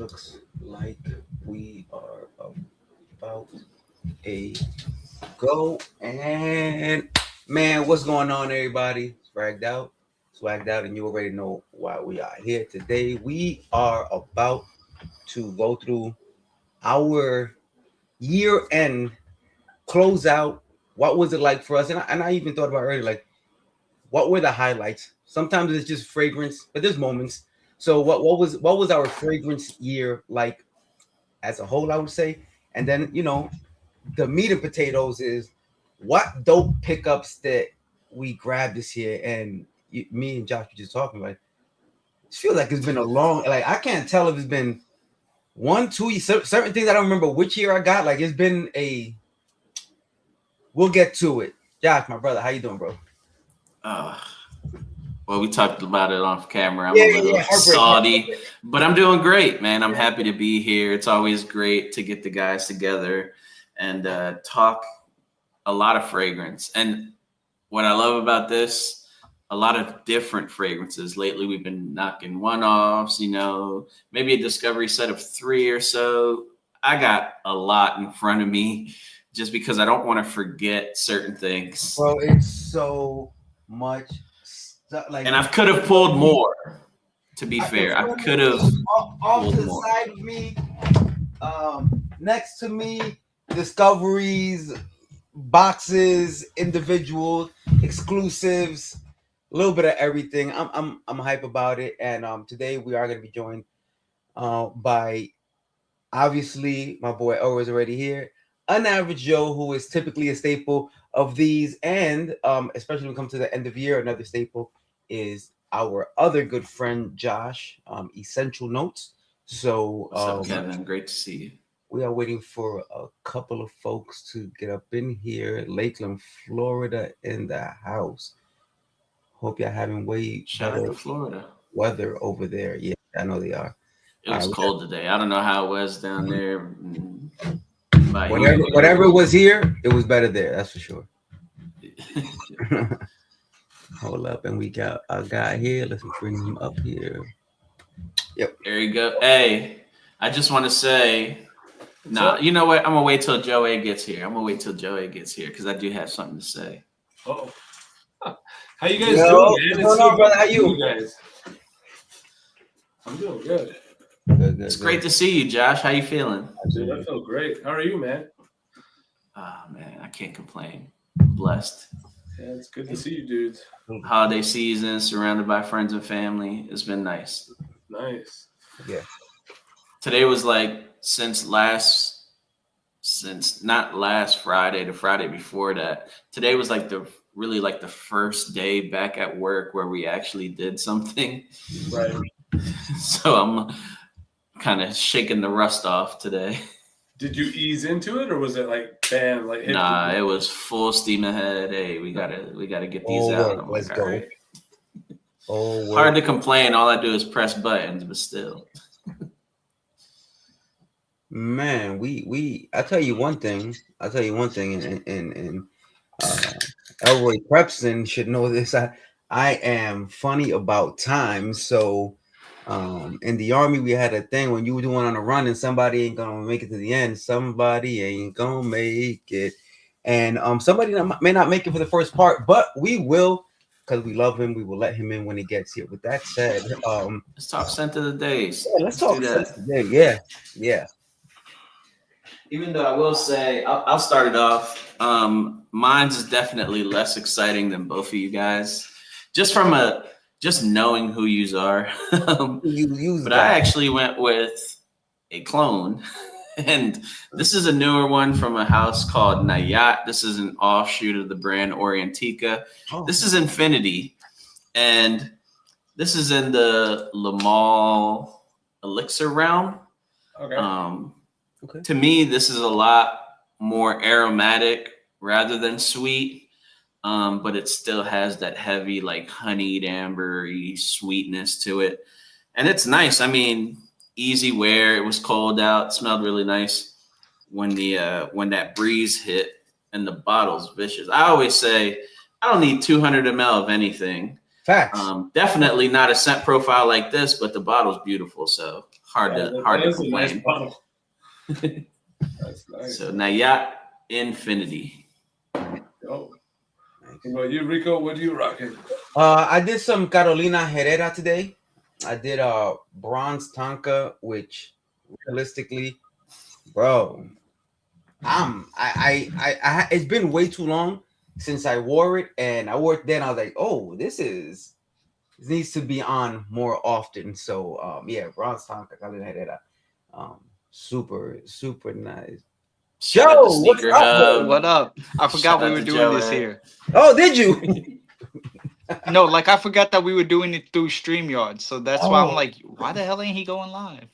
looks like we are about a go. And man, what's going on, everybody? Swagged out, and you already know why we are here today. We are about to go through our year end closeout. What was it like for us? And I even thought about earlier, like, what were the highlights? Sometimes it's just fragrance, but there's moments. So what was our fragrance year like as a whole, I would say. And then, the meat and potatoes is what dope pickups that we grabbed this year. And me and Josh were just talking, like, it feels like it's been a long, like, I can't tell if it's been 1, 2 years, certain things I don't remember which year I got. Like, it's been we'll get to it. Josh, my brother, how you doing, bro? Uh, well, we talked about it off camera. I'm Yeah, a little salty, heartbreak. but I'm doing great, man. I'm happy to be here. It's always great to get the guys together and talk a lot of fragrance. And what I love about this, a lot of different fragrances. Lately, we've been knocking one-offs, maybe a discovery set of 3 or so. I got a lot in front of me just because I don't want to forget certain things. Well, it's so much stuff. Like, and I could have pulled more. To be fair, I could have off pulled to the more. side of me, next to me, discoveries, boxes, individual exclusives, a little bit of everything. I'm hype about it, and today we are going to be joined by, obviously, my boy O is already here. An average Joe, who is typically a staple of these, and especially when it comes to the end of year, another staple is our other good friend Josh, Essential Notes. So, What's up, Kevin? Great to see you. We are waiting for a couple of folks to get up in here. Lakeland, Florida, in the house. Hope you're having way Shout out to Florida. Weather over there. Yeah, I know they are. It was cold today. I don't know how it was down there. Whatever was here, it was better there. That's for sure. Hold up, and we got a guy here. Let's bring him up here. Yep. There you go. Hey, I just want to say, you know what? I'm gonna wait till Joey gets here. Because I do have something to say. Oh, how you guys doing, man? No, brother. How you guys? I'm doing good. Good. It's great to see you, Josh. How you feeling? Dude, I feel great. How are you, man? Man, I can't complain. Blessed. Yeah, it's good to see you, dudes. Holiday season, surrounded by friends and family. It's been nice. Nice. Yeah. Today was like since not last Friday, the Friday before that. Today was like the first day back at work where we actually did something. Right. So I'm kind of shaking the rust off today. Did you ease into it, or was it like bam, like hit? Nah, it was full steam ahead. Hey, we gotta get these out. Let's go. Right. Hard to complain. All I do is press buttons, but still. Man, I tell you one thing, and Elroy Prepson should know this. I am funny about time. So in the Army, we had a thing when you were doing on a run and somebody ain't gonna make it to the end. Somebody ain't gonna make it. And somebody may not make it for the first part, but we will, because we love him. We will let him in when he gets here. With that said, let's talk scent of the days. Yeah, let's talk scent of the day. Yeah. Even though I will say, I'll start it off. Mine's is definitely less exciting than both of you guys. Just knowing who yous are. But I actually went with a clone. And this is a newer one from a house called Nayat. This is an offshoot of the brand Orientica. Oh. This is Infinity. And this is in the Lamal Elixir realm. Okay. Okay. To me, this is a lot more aromatic rather than sweet. But it still has that heavy, like honeyed, ambery sweetness to it. And it's nice. I mean, easy wear. It was cold out. Smelled really nice when that breeze hit, and the bottle's vicious. I always say I don't need 200 ml of anything. Facts. Definitely not a scent profile like this, but the bottle's beautiful. So hard That to is a nice complain. bottle. That's nice. So Nayat Infinity. Oh. What about you, Rico? What are you rocking? I did some Carolina Herrera today. I did bronze Tonka, which realistically, bro, it's been way too long since I wore it, and I wore it then. I was like, oh, this needs to be on more often. So yeah, bronze Tonka Carolina Herrera, super nice. Shout out to Joe, what's Sneaker up, Hub. What up? I Shout forgot we out were to doing this Joey. here. Oh, did you? No, like I forgot that we were doing it through StreamYard. So that's why I'm Oh. like, why the hell ain't he going live?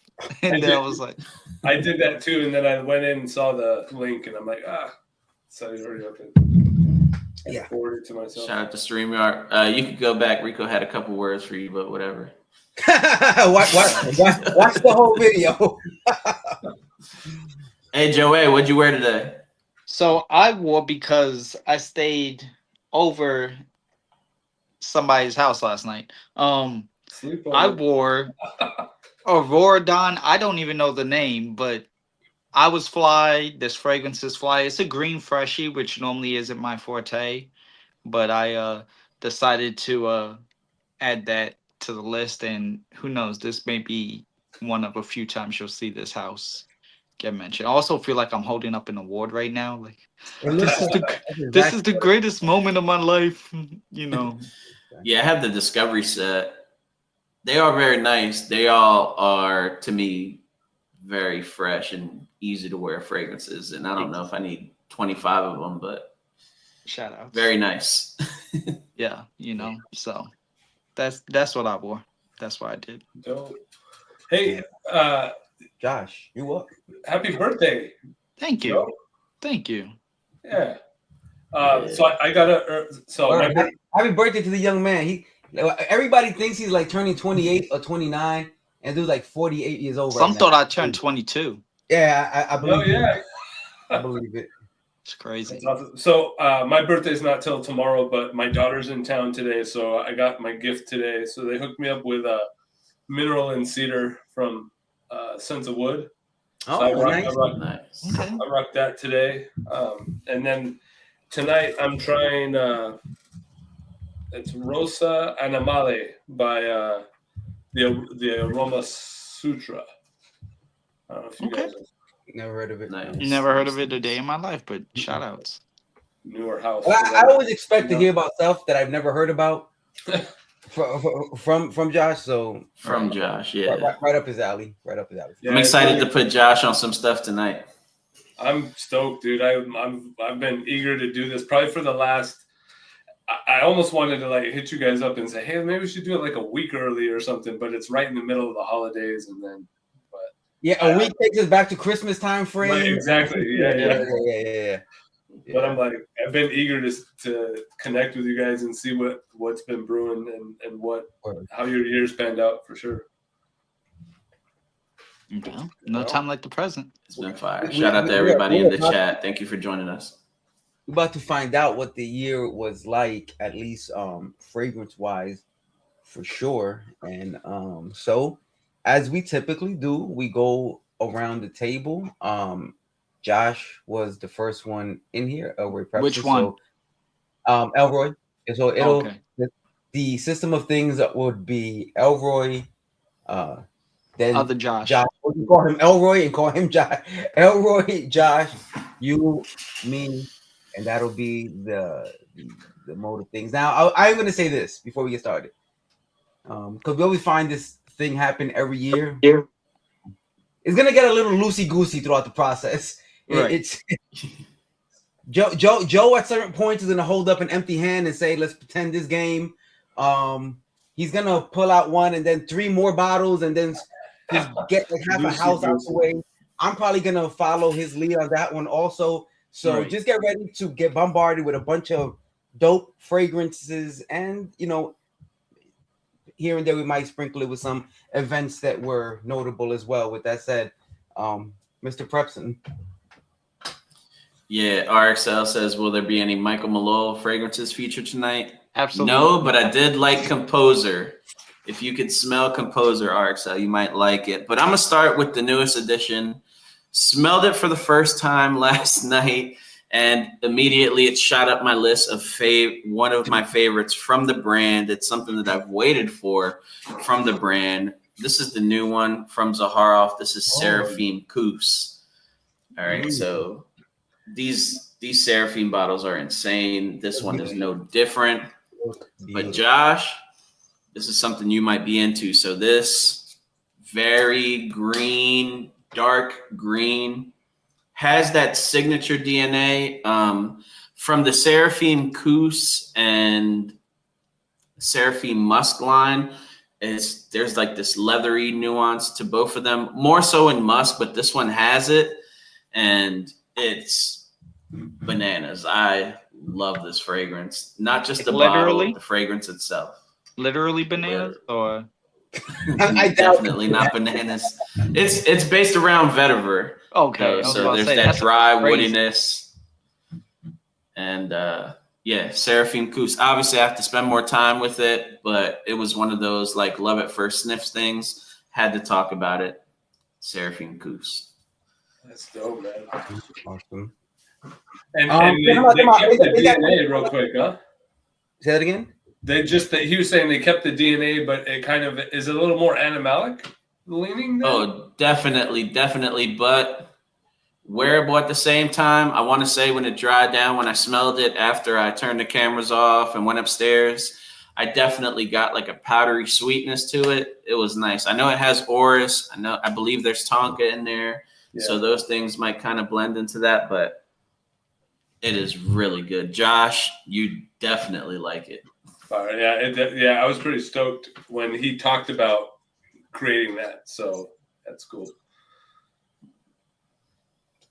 And then I was like, I did that too, and then I went in and saw the link, and I'm like, so it's already open. Yeah. Forwarded to myself. Shout out to StreamYard. You could go back. Rico had a couple words for you, but whatever. watch the whole video. Hey, Joey, what'd you wear today? so I wore because I stayed over somebody's house last night. Sleep I on it. wore Aurora Dawn. I don't even know the name, but I was fly. This fragrance is fly. It's a green freshie, which normally isn't my forte, but I decided to add that to the list. And who knows, this may be one of a few times you'll see this house get mentioned. I also feel like I'm holding up an award right now. Like this is the greatest moment of my life. You know. Yeah, I have the Discovery set. They are very nice. They all are, to me, very fresh and easy to wear fragrances. And I don't know if I need 25 of them, but Shout out. very nice. Yeah, you know. So that's what I wore. That's what I did. Dope. Hey, Josh, you up? happy birthday. Thank you. Joe. Thank you. Yeah. So I gotta. So All my right, happy birthday to the young man. Everybody thinks he's like turning 28 or 29, and dude's like 48 years old. Some right thought now. I turned 22. Yeah, I oh believe. yeah. It. I believe it. It's crazy. That's awesome. So my birthday's not till tomorrow, but my daughter's in town today, so I got my gift today. So they hooked me up with a mineral and cedar from Sense of Wood. Oh, So I nice. Nice. Okay. I rocked that today, and then tonight I'm trying. It's Rosa Animale by the Aroma Sutra. I don't know if you Okay. guys Never heard of it. Nice. Never heard of it a day in my life, but shout outs. newer house. Well, I always expect to Yeah. hear about stuff that I've never heard about from Josh. So From Josh, yeah. right up his alley. Right up his alley. Yeah, I'm excited to put Josh on some stuff tonight. I'm stoked, dude. I've been eager to do this probably for the last. I almost wanted to like hit you guys up and say, hey, maybe we should do it like a week early or something, but it's right in the middle of the holidays, and then. Yeah, a week takes us back to Christmas time frame. Right, exactly. Yeah. Yeah. But I'm like, I've been eager to connect with you guys and see what's been brewing and how your year's panned out for sure. Okay. No time like the present. It's been fire. Shout out to everybody in the chat. Thank you for joining us. We're about to find out what the year was like, at least fragrance wise, for sure. And so as we typically do, we go around the table. Josh was the first one in here. Elroy Prepson. Which one? So, Elroy. So it'll Okay. the system of things would be Elroy, then Other Josh. Josh. We call him Elroy and call him Josh. Elroy, Josh, you, me, and that'll be the mode of things. Now, I'm going to say this before we get started, because we always find this thing happen every year. It's going to get a little loosey goosey throughout the process. Right. It's Joe at certain points is going to hold up an empty hand and say, "Let's pretend this game." He's going to pull out one and then 3 more bottles and then just get like half a house out the way. I'm probably going to follow his lead on that one also. So Right. just get ready to get bombarded with a bunch of dope fragrances, and here and there we might sprinkle it with some events that were notable as well. With that said, Mr. Prepson. Yeah, RXL says, will there be any Michael Malone fragrances featured tonight? Absolutely. No, but I did like Composer If you could smell Composer RXL, you might like it. But I'm gonna start with the newest edition. Smelled it for the first time last night, and immediately it shot up my list of one of my favorites from the brand. It's something that I've waited for from the brand. This is the new one from Zaharoff. This is Seraphim Kus. All right, so these Seraphim bottles are insane. This one is no different. But Josh, this is something you might be into. So this very green, dark green, has that signature DNA from the Seraphim Kus and Seraphim Musk line. There's like this leathery nuance to both of them, more so in Musk, but this one has it, and it's bananas. I love this fragrance, not just the bottle, the fragrance itself. Literally bananas, or definitely not bananas. It's based around vetiver. Okay, so there's that dry woodiness, and Seraphim Kus. Obviously, I have to spend more time with it, but it was one of those like love at first sniffs things. Had to talk about it. Seraphim Kus. That's dope, man. Awesome. And they kept the DNA real quick, huh? Say that again. He was saying they kept the DNA, but it kind of is a little more animalic leaning there? Oh, definitely. But wearable at the same time. I want to say when it dried down, when I smelled it after I turned the cameras off and went upstairs, I definitely got like a powdery sweetness to it. It was nice. I know it has Oris. I believe there's Tonka in there. Yeah. So those things might kind of blend into that, but it is really good. Josh, you definitely like it. Yeah, I was pretty stoked when he talked about creating that. So that's cool.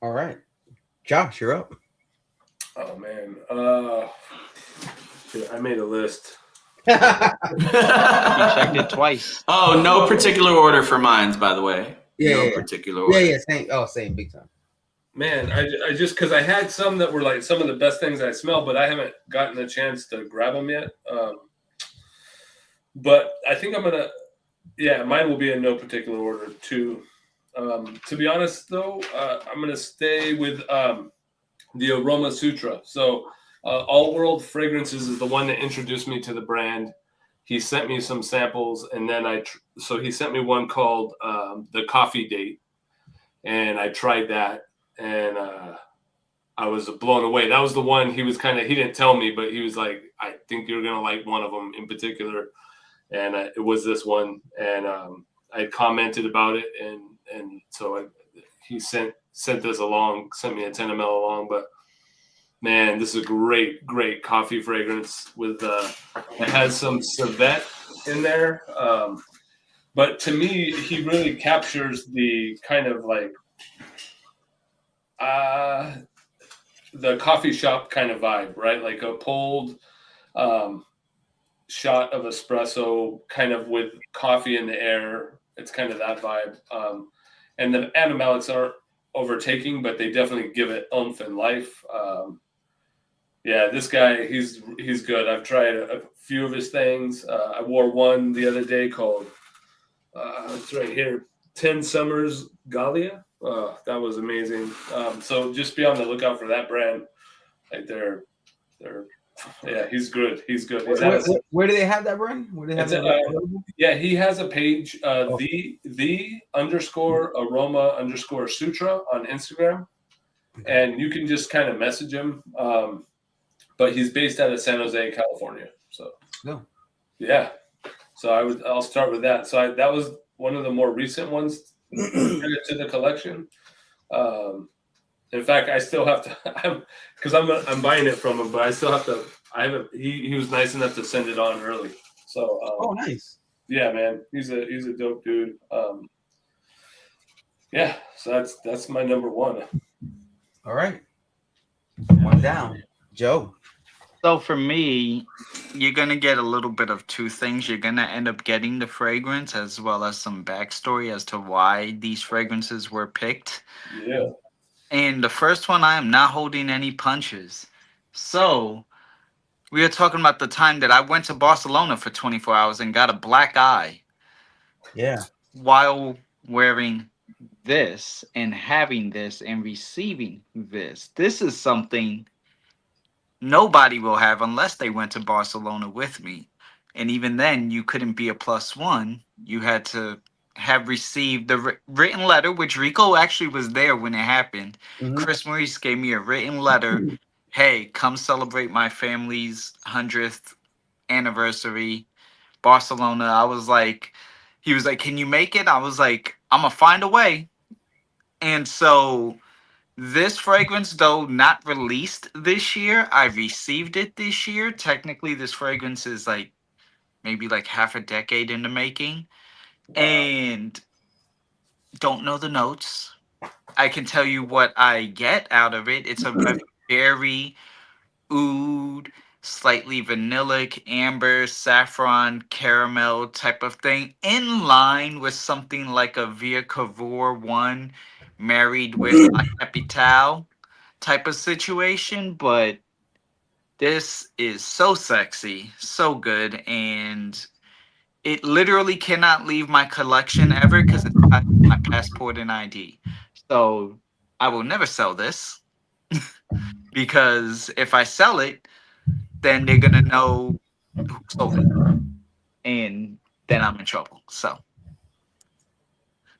All right, Josh, you're up. Oh man, I made a list. You checked it twice. Oh, no particular order for mines, by the way. Yeah, particular order. Yeah, same. Oh, same, big time. Man, I just because I had some that were like some of the best things I smell, but I haven't gotten a chance to grab them yet. But I think I'm gonna, mine will be in no particular order too. To be honest, though, I'm gonna stay with the Aroma Sutra. So, All World Fragrances is the one that introduced me to the brand. He sent me some samples, and then so he sent me one called the Coffee Date, and I tried that. And I was blown away. That was the one he didn't tell me, but he was like, I think you're going to like one of them in particular. And it was this one. And I commented about it. And so he sent this along, sent me a 10 ml along. But man, this is a great, great coffee fragrance with, it has some civet in there. But to me, he really captures the kind of like, the coffee shop kind of vibe, right? Like a pulled shot of espresso kind of with coffee in the air. It's kind of that vibe. And the animalics aren't overtaking, but they definitely give it oomph and life. This guy, he's good. I've tried a few of his things. I wore one the other day called, it's right here, 10 Summers Galia. That was amazing. So just be on the lookout for that brand. Like he's good. He's good. Where do they have that brand? Where do they have that? He has a page, the _aroma _sutra on Instagram, and you can just kind of message him. But he's based out of San Jose, California. So so I'll start with that. So that was one of the more recent ones to the collection. In fact, I still have to, because I'm buying it from him, but I still have to. He was nice enough to send it on early. So nice. Yeah, man, he's a dope dude. So that's my number one. All right, one down, Joe. So for me, you're going to get a little bit of two things. You're going to end up getting the fragrance as well as some backstory as to why these fragrances were picked. Yeah. And the first one, I am not holding any punches. So We were talking about the time that I went to Barcelona for 24 hours and got a black eye Yeah. while wearing this and having this and receiving this. This is something nobody will have unless they went to Barcelona with me. And even then, you couldn't be a +1. You had to have received the written letter, which Rico actually was there when it happened. Mhm. Chris Maurice gave me a written letter. Hey, come celebrate my family's 100th anniversary. Barcelona. I was like, he was like, can you make it? I was like, I'm going to find a way. And so this fragrance, though not released this year, I received it this year. Technically, this fragrance is like maybe like half a decade in the making. And don't know the notes. I can tell you what I get out of it. It's a very oud, slightly vanillic, amber, saffron, caramel type of thing, in line with something like a Via Cavour one married with La Capitale type of situation. But this is so sexy, so good, and it literally cannot leave my collection ever because it's tied to my passport and ID. So I will never sell this because if I sell it, then they're gonna know who sold it, and then I'm in trouble. So,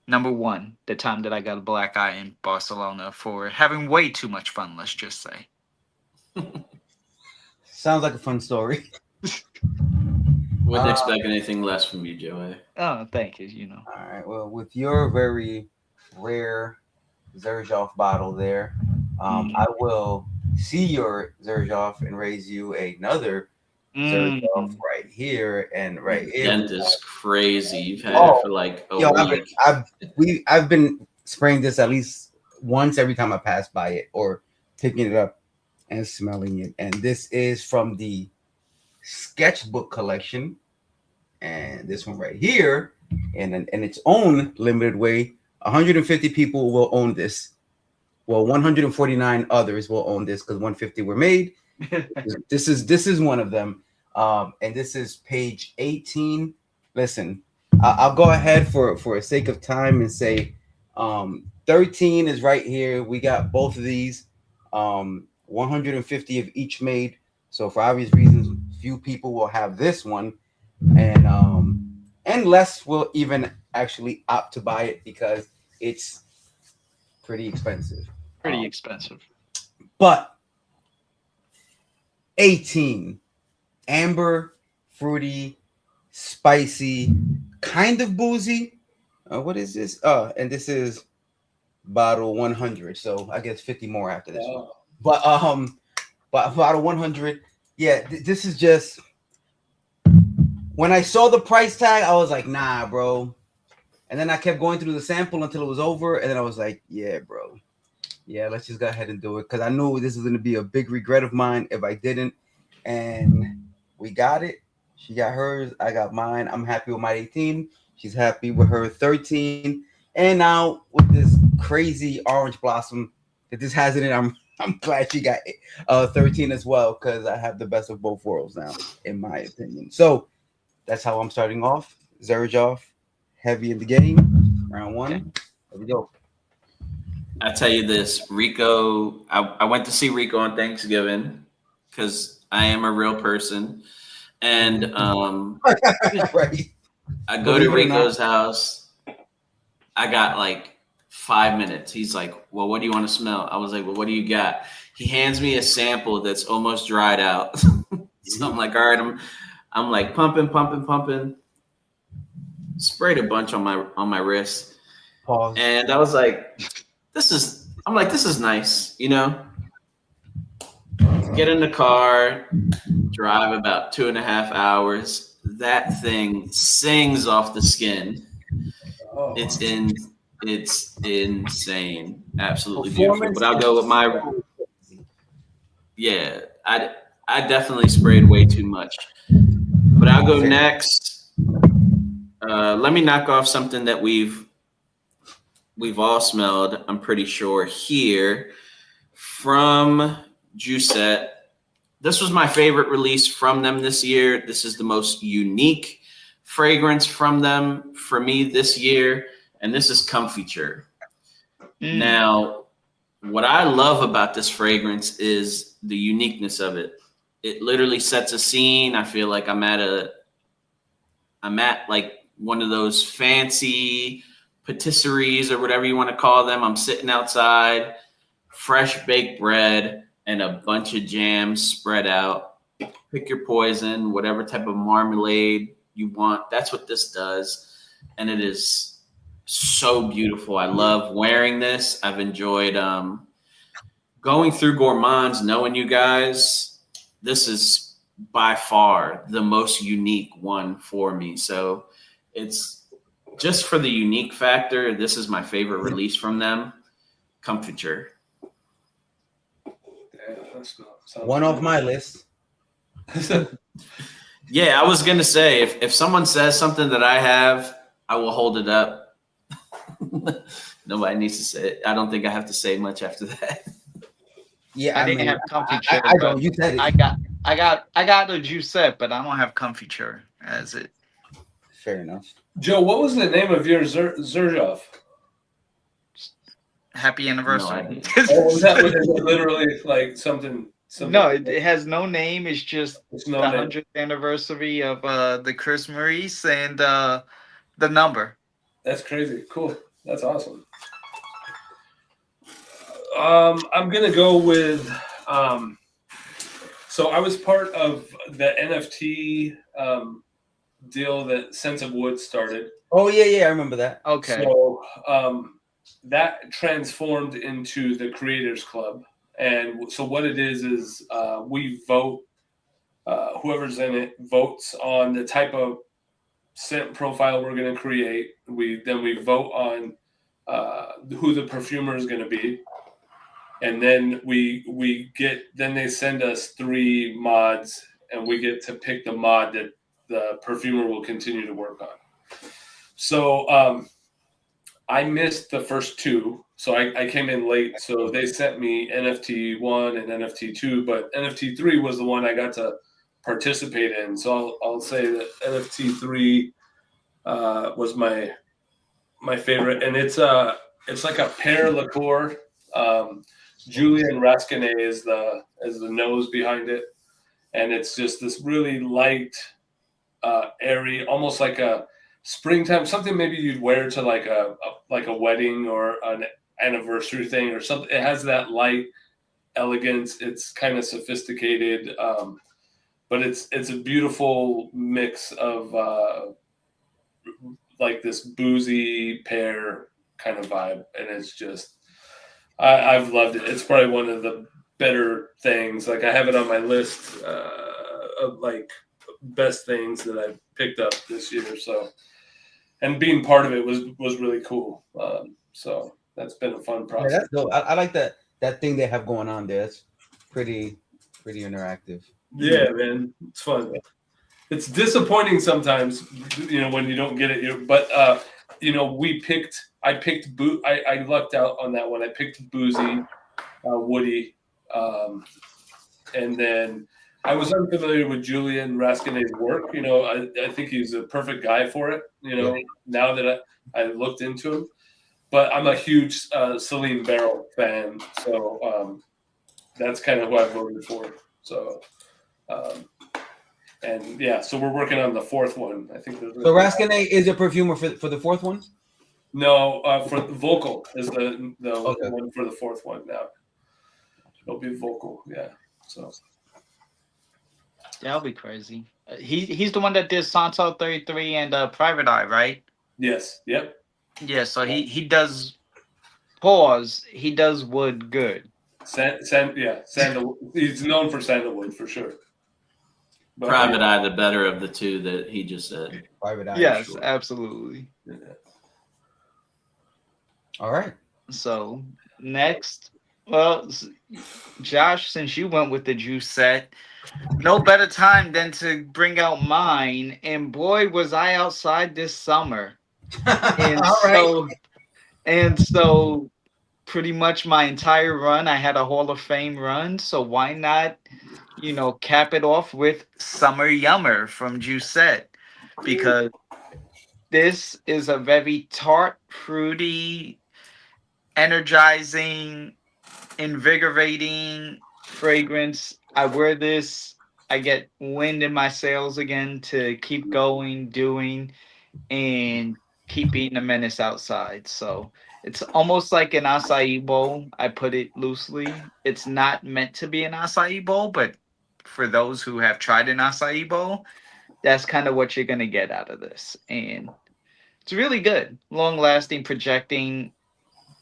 number one, the time that I got a black eye in Barcelona for having way too much fun. Let's just say. Sounds like a fun story. Wouldn't expect anything less from you, Joey. Oh, thank you. You know. All right. Well, with your very rare Xerjoff bottle there, I will see your Xerjoff and raise you another Xerjoff right here and right here. Dent is crazy. You've had it for like a week. I've been spraying this at least once every time I pass by it or picking it up and smelling it. And this is from the Sketchbook collection, and this one right here, and in its own limited way, 150 people will own this. Well, 149 others will own this because 150 were made. This is one of them, and this is page 18. Listen, I'll go ahead for a sake of time and say 13 is right here. We got both of these, 150 of each made. So for obvious reasons, few people will have this one, and less will even actually opt to buy it because it's pretty expensive. Pretty expensive. But 18, amber, fruity, spicy, kind of boozy. What is this? And this is bottle 100. So I guess 50 more after this one. But bottle 100. Yeah, this is just. When I saw the price tag, I was like, nah, bro. And then I kept going through the sample until it was over, and then I was like, yeah, bro. Yeah, let's just go ahead and do it because I knew this was going to be a big regret of mine if I didn't. And we got it. She got hers. I got mine. I'm happy with my 18. She's happy with her 13. And now with this crazy orange blossom that this has in it, I'm glad she got 13 as well because I have the best of both worlds now, in my opinion. So that's how I'm starting off. Xerjoff, heavy in the game. Round one. Okay. There we go. I tell you this, Rico, I went to see Rico on Thanksgiving because I am a real person. And right. I go to Rico's house. I got like 5 minutes. He's like, well, what do you want to smell? I was like, well, what do you got? He hands me a sample that's almost dried out. So I'm like, all right, I'm like pumping. Sprayed a bunch on my wrist. Pause. And I was like, this is nice, you know? Get in the car, drive about 2.5 hours. That thing sings off the skin. Oh. It's insane. Absolutely beautiful. But I'll go with I definitely sprayed way too much. But I'll go next. Let me knock off something that we've all smelled, I'm pretty sure, here from Juicette. this was my favorite release from them this year. This is the most unique fragrance from them for me this year, and this is Comfiture. Now, what I love about this fragrance is the uniqueness of it. It literally sets a scene. I feel like I'm at like one of those fancy patisseries or whatever you want to call them. I'm sitting outside, fresh baked bread and a bunch of jams spread out. Pick your poison, whatever type of marmalade you want. That's what this does. And it is so beautiful. I love wearing this. I've enjoyed going through Gourmands, knowing you guys. This is by far the most unique one for me. So it's just for the unique factor. This is my favorite release from them, Comfiture. One off my list. Yeah, I was gonna say if someone says something that I have, I will hold it up. Nobody needs to say it. I don't think I have to say much after that. Yeah, I didn't have Comfiture. I don't. You said it. I got the Giuseppe, but I don't have Comfiture as it. Fair enough. Joe, what was the name of your Xerjoff? Happy anniversary. Oh, was that literally like something? No, it has no name. It's just It's the no name. 100th anniversary of the Chris Maurice and the number. That's crazy. Cool. That's awesome. I'm gonna go with. So I was part of the NFT deal that Sense of Wood started. Oh yeah, I remember that. Okay. So that transformed into the Creators Club. And so what it is we vote, whoever's in it votes on the type of scent profile we're going to create. We vote on who the perfumer is going to be. And then then they send us 3 mods and we get to pick the mod that the perfumer will continue to work on. So I missed the first 2. So I came in late. So they sent me NFT 1 and NFT 2, but NFT 3 was the one I got to participate in. So I'll say that NFT 3 was my favorite. And it's like a pear liqueur. Julian Rascanet is the nose behind it. And it's just this really light, airy, almost like a springtime, something maybe you'd wear to like a wedding or an anniversary thing or something. It has that light elegance. It's kind of sophisticated, but it's a beautiful mix of like this boozy pear kind of vibe, and it's just I've loved it. It's probably one of the better things. Like I have it on my list of like best things that I've picked up this year. So, and being part of it was really cool. So that's been a fun process. Yeah, that's dope. I like that thing they have going on there. It's pretty interactive. Yeah, man, it's fun. It's disappointing sometimes, when you don't get it. But I lucked out on that one. I picked Boozy, Woody, and then I was unfamiliar with Julian Rascanet's work. I think he's a perfect guy for it. Now that I looked into him, but I'm a huge Celine Barrel fan, so that's kind of who I voted for. So, so we're working on the 4th one. I think. So Rascanet is a perfumer for the 4th one? No, for Vocal is the Okay. one for the 4th one now. It'll be Vocal, yeah. So That'll be crazy. He's the one that did Santo 33 and Private Eye, right? yes, yep. Yeah, so he does he does wood good. Sandalwood. He's known for sandalwood for sure. But, Private Eye, the better of the 2 that he just said. Private Eye. Yes, sure. absolutely. Yeah. All right. So next, well, Josh, since you went with the juice set, no better time than to bring out mine. And boy, was I outside this summer. And All right. so pretty much my entire run. I had a Hall of Fame run, so why not, cap it off with Summer Yummer from Juicette? Because this is a very tart, fruity, energizing, invigorating fragrance. I wear this, I get wind in my sails again to keep going, doing, and keep being a menace outside. So it's almost like an acai bowl. I put it loosely. It's not meant to be an acai bowl, but for those who have tried an acai bowl, that's kind of what you're going to get out of this. And it's really good, long lasting, projecting.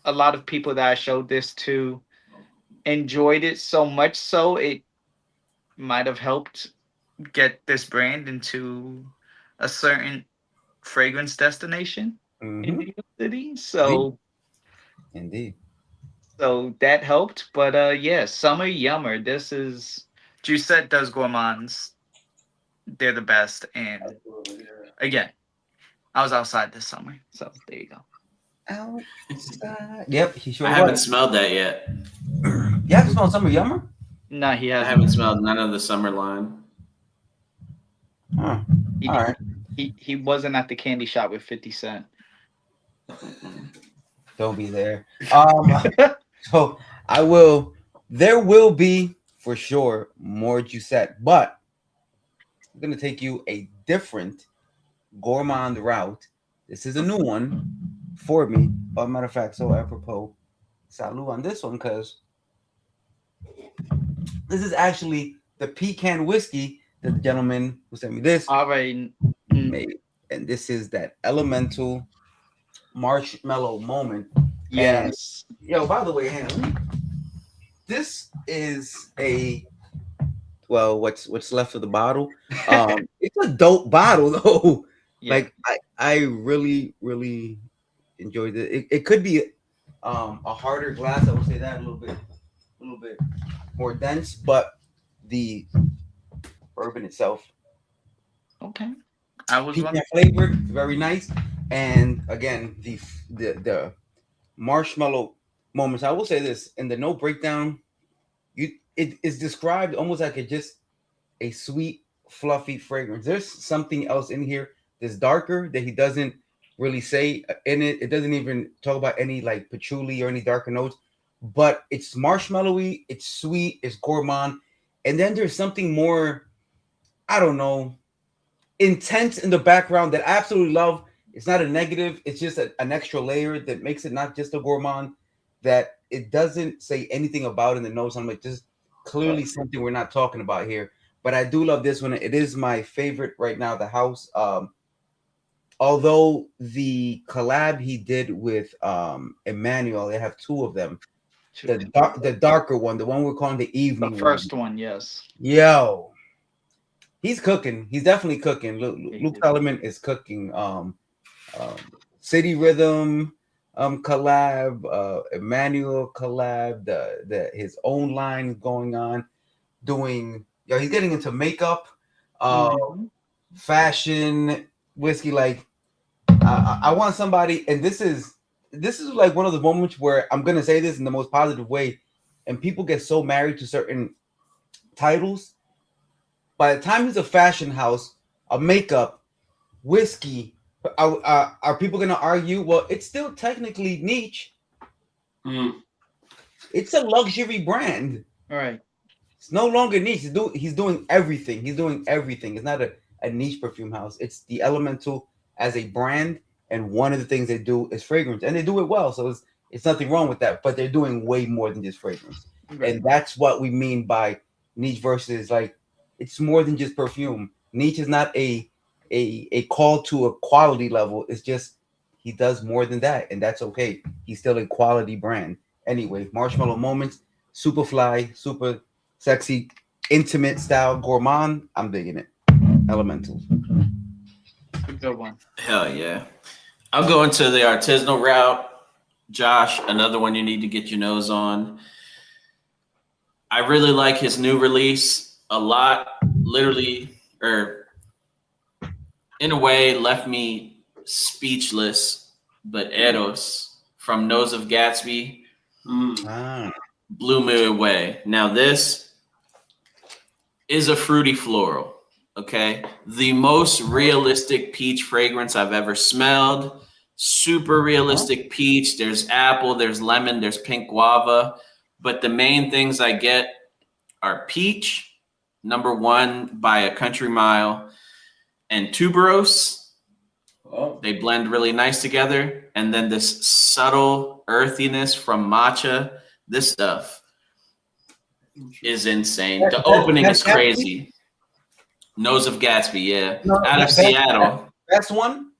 A lot of people that I showed this to enjoyed it so much so it might have helped get this brand into a certain fragrance destination in Mhm. New York City. So Indeed. that helped. But yeah, Summer Yummer. This is Juicette does gourmands. They're the best. And Absolutely, yeah. again, I was outside this summer. So there you go. Outside. Yep, he sure I haven't was. smelled that yet. You have to smell Summer Yummer? No, he I hasn't. haven't smelled none of the summer line. Huh. He, All right. he wasn't at the candy shop with 50 Cent. Don't be there. So there will be for sure more Juicette, but I'm gonna take you a different gourmand route. This is a new one for me. Matter of fact, so apropos, salute on this one because this is actually the pecan whiskey that the gentleman who sent me this All right. made, and this is that elemental marshmallow moment. Yes. Yo, by the way, Hannah, this is what's left of the bottle. It's a dope bottle though. Yeah. Like I really, really enjoyed it. It could be a harder glass. I would say that a little bit more dense, but the bourbon itself, Okay. I was pecan wondering. flavored, very nice. And again, the marshmallow moments. I will say this in the note breakdown, it is described almost like just a sweet, fluffy fragrance. There's something else in here that's darker that he doesn't really say in it. It doesn't even talk about any like patchouli or any darker notes, but it's marshmallowy, it's sweet, it's gourmand, and then there's something more, I don't know, intense in the background that I absolutely love. It's not a negative, it's just an extra layer that makes it not just a gourmand that it doesn't say anything about in the notes. I'm like, this is clearly something we're not talking about here. But I do love this one. It is my favorite right now, the house. Although the collab he did with Emmanuel, they have two of them. The darker one, the one we're calling the evening. The first one, yes. Yo, he's cooking. He's definitely cooking. Luke is. Solomon is cooking. City Rhythm collab, Emmanuel collab, his own line going on, doing. He's getting into makeup, fashion, whiskey. Like, I want somebody, and this is like one of the moments where I'm gonna say this in the most positive way, and people get so married to certain titles. By the time he's a fashion house, a makeup, whiskey, are people gonna argue? Well, it's still technically niche. It's a luxury brand. All right. It's no longer niche. He's doing everything. He's doing everything. It's not a niche perfume house. It's the Elemental as a brand, and one of the things they do is fragrance, and they do it well. So it's nothing wrong with that. But they're doing way more than just fragrance, and that's what we mean by niche versus like it's more than just perfume. Niche is not a call to a quality level. It's just he does more than that, and that's okay. He's still a quality brand. Anyway, Marshmallow Moments, super fly, super sexy, intimate style gourmand. I'm digging it. Elemental. A good one. Hell yeah. I'll go into the artisanal route. Josh, another one you need to get your nose on. I really like his new release a lot. Literally, or in a way, left me speechless. But Eros from Nose of Gatsby. Mm. Ah, Blew me away. Now this is a fruity floral. Okay, the most realistic peach fragrance I've ever smelled. Super realistic peach. There's apple, there's lemon, there's pink guava. But the main things I get are peach, number one by a country mile, and tuberose. Oh, They blend really nice together. And then this subtle earthiness from matcha. This stuff is insane. The opening is crazy. Nose of Gatsby, yeah. No, Out of best- Seattle. best one,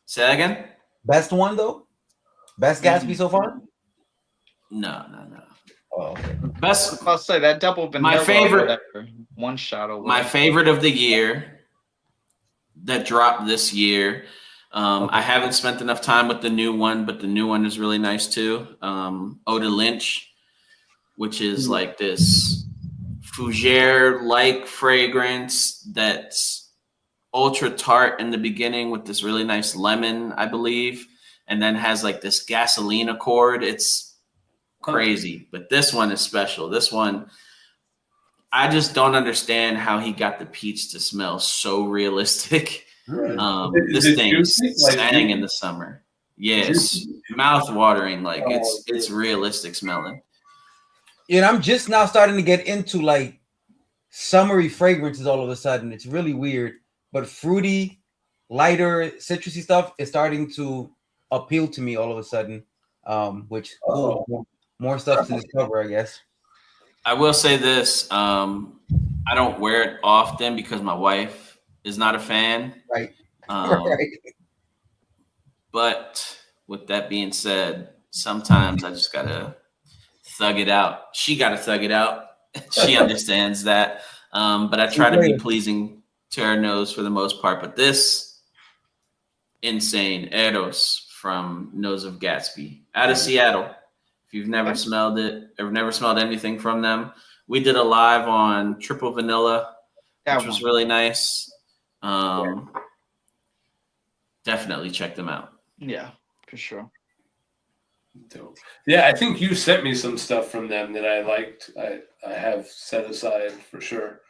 Say that again? best one though, best Gatsby so far. No. Oh, okay. Best, I'll say that double vanilla. My favorite- or whatever, one shot or my whatever. favorite of the year that dropped this year. I haven't spent enough time with the new one, but the new one is really nice too. Oda Lynch, which is like this fougere-like fragrance that's ultra tart in the beginning with this really nice lemon, I believe, and then has like this gasoline accord. It's crazy, but this one is special. This one, I just don't understand how he got the peach to smell so realistic. Is This it thing juicy? Like sang juicy? in the summer. Yes, Juicy? mouth watering. Like Oh, it's realistic smelling. And I'm just now starting to get into like summery fragrances all of a sudden. It's really weird, but fruity, lighter, citrusy stuff is starting to appeal to me all of a sudden. Which more stuff to discover, I guess. I will say this: I don't wear it often because my wife is not a fan. Right. Right. But with that being said, sometimes I just gotta thug it out. She gotta thug it out. She understands that. But I try to be pleasing to her nose for the most part. But this insane Eros from Nose of Gatsby out of Seattle. If you've never smelled it or never smelled anything from them, we did a live on Triple Vanilla, which was really nice. Definitely check them out. Yeah, for sure. dope. Yeah, I think you sent me some stuff from them that I liked. I have set aside for sure.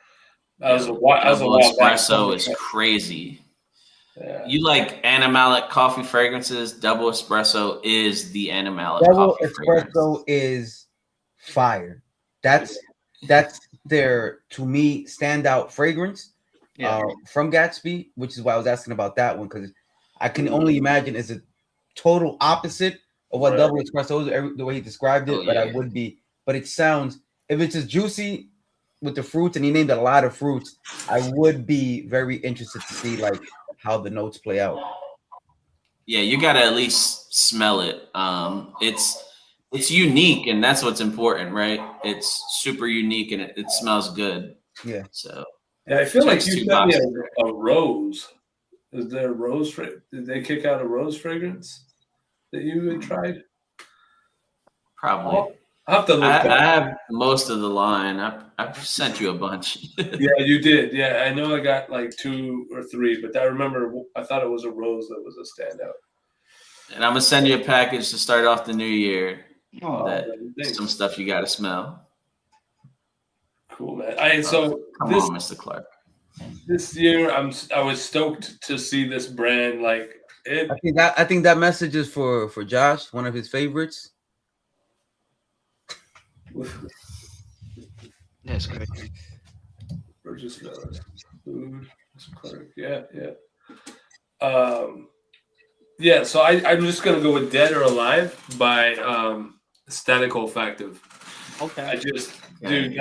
That was a while. Double espresso is crazy. Yeah. You like animalic coffee fragrances? Double espresso is the animalic Double coffee fragrance. espresso is fire. That's their, to me, standout fragrance from Gatsby, which is why I was asking about that one, because I can only imagine it's a total opposite of what double espresso is, the way he described it. But it sounds, if it's as juicy with the fruits, and he named a lot of fruits, I would be very interested to see like how the notes play out. Yeah, you gotta at least smell it. It's unique, and that's what's important, right? It's super unique, and it smells good. Yeah. So Yeah, I feel like Checks you two sent me boxes. a rose. Is there a rose? Did they kick out a rose fragrance that you had tried? probably. I'll have to look. I back. have most of the line. I've sent you a bunch. Yeah, you did. Yeah, I know I got like 2 or 3, but I remember I thought it was a rose that was a standout. And I'm gonna send you a package to start off the new year. Oh, That thanks. some stuff you gotta smell. Cool, man. So Come this on, Mr. Clark. this year, I was stoked to see this brand. Like it. I think that message is for Josh, one of his favorites. That's great. Burgess Meadows. Food. Clark. Yeah. Yeah. So I'm just gonna go with "Dead or Alive" by Static Olfactive. Okay. I just, dude.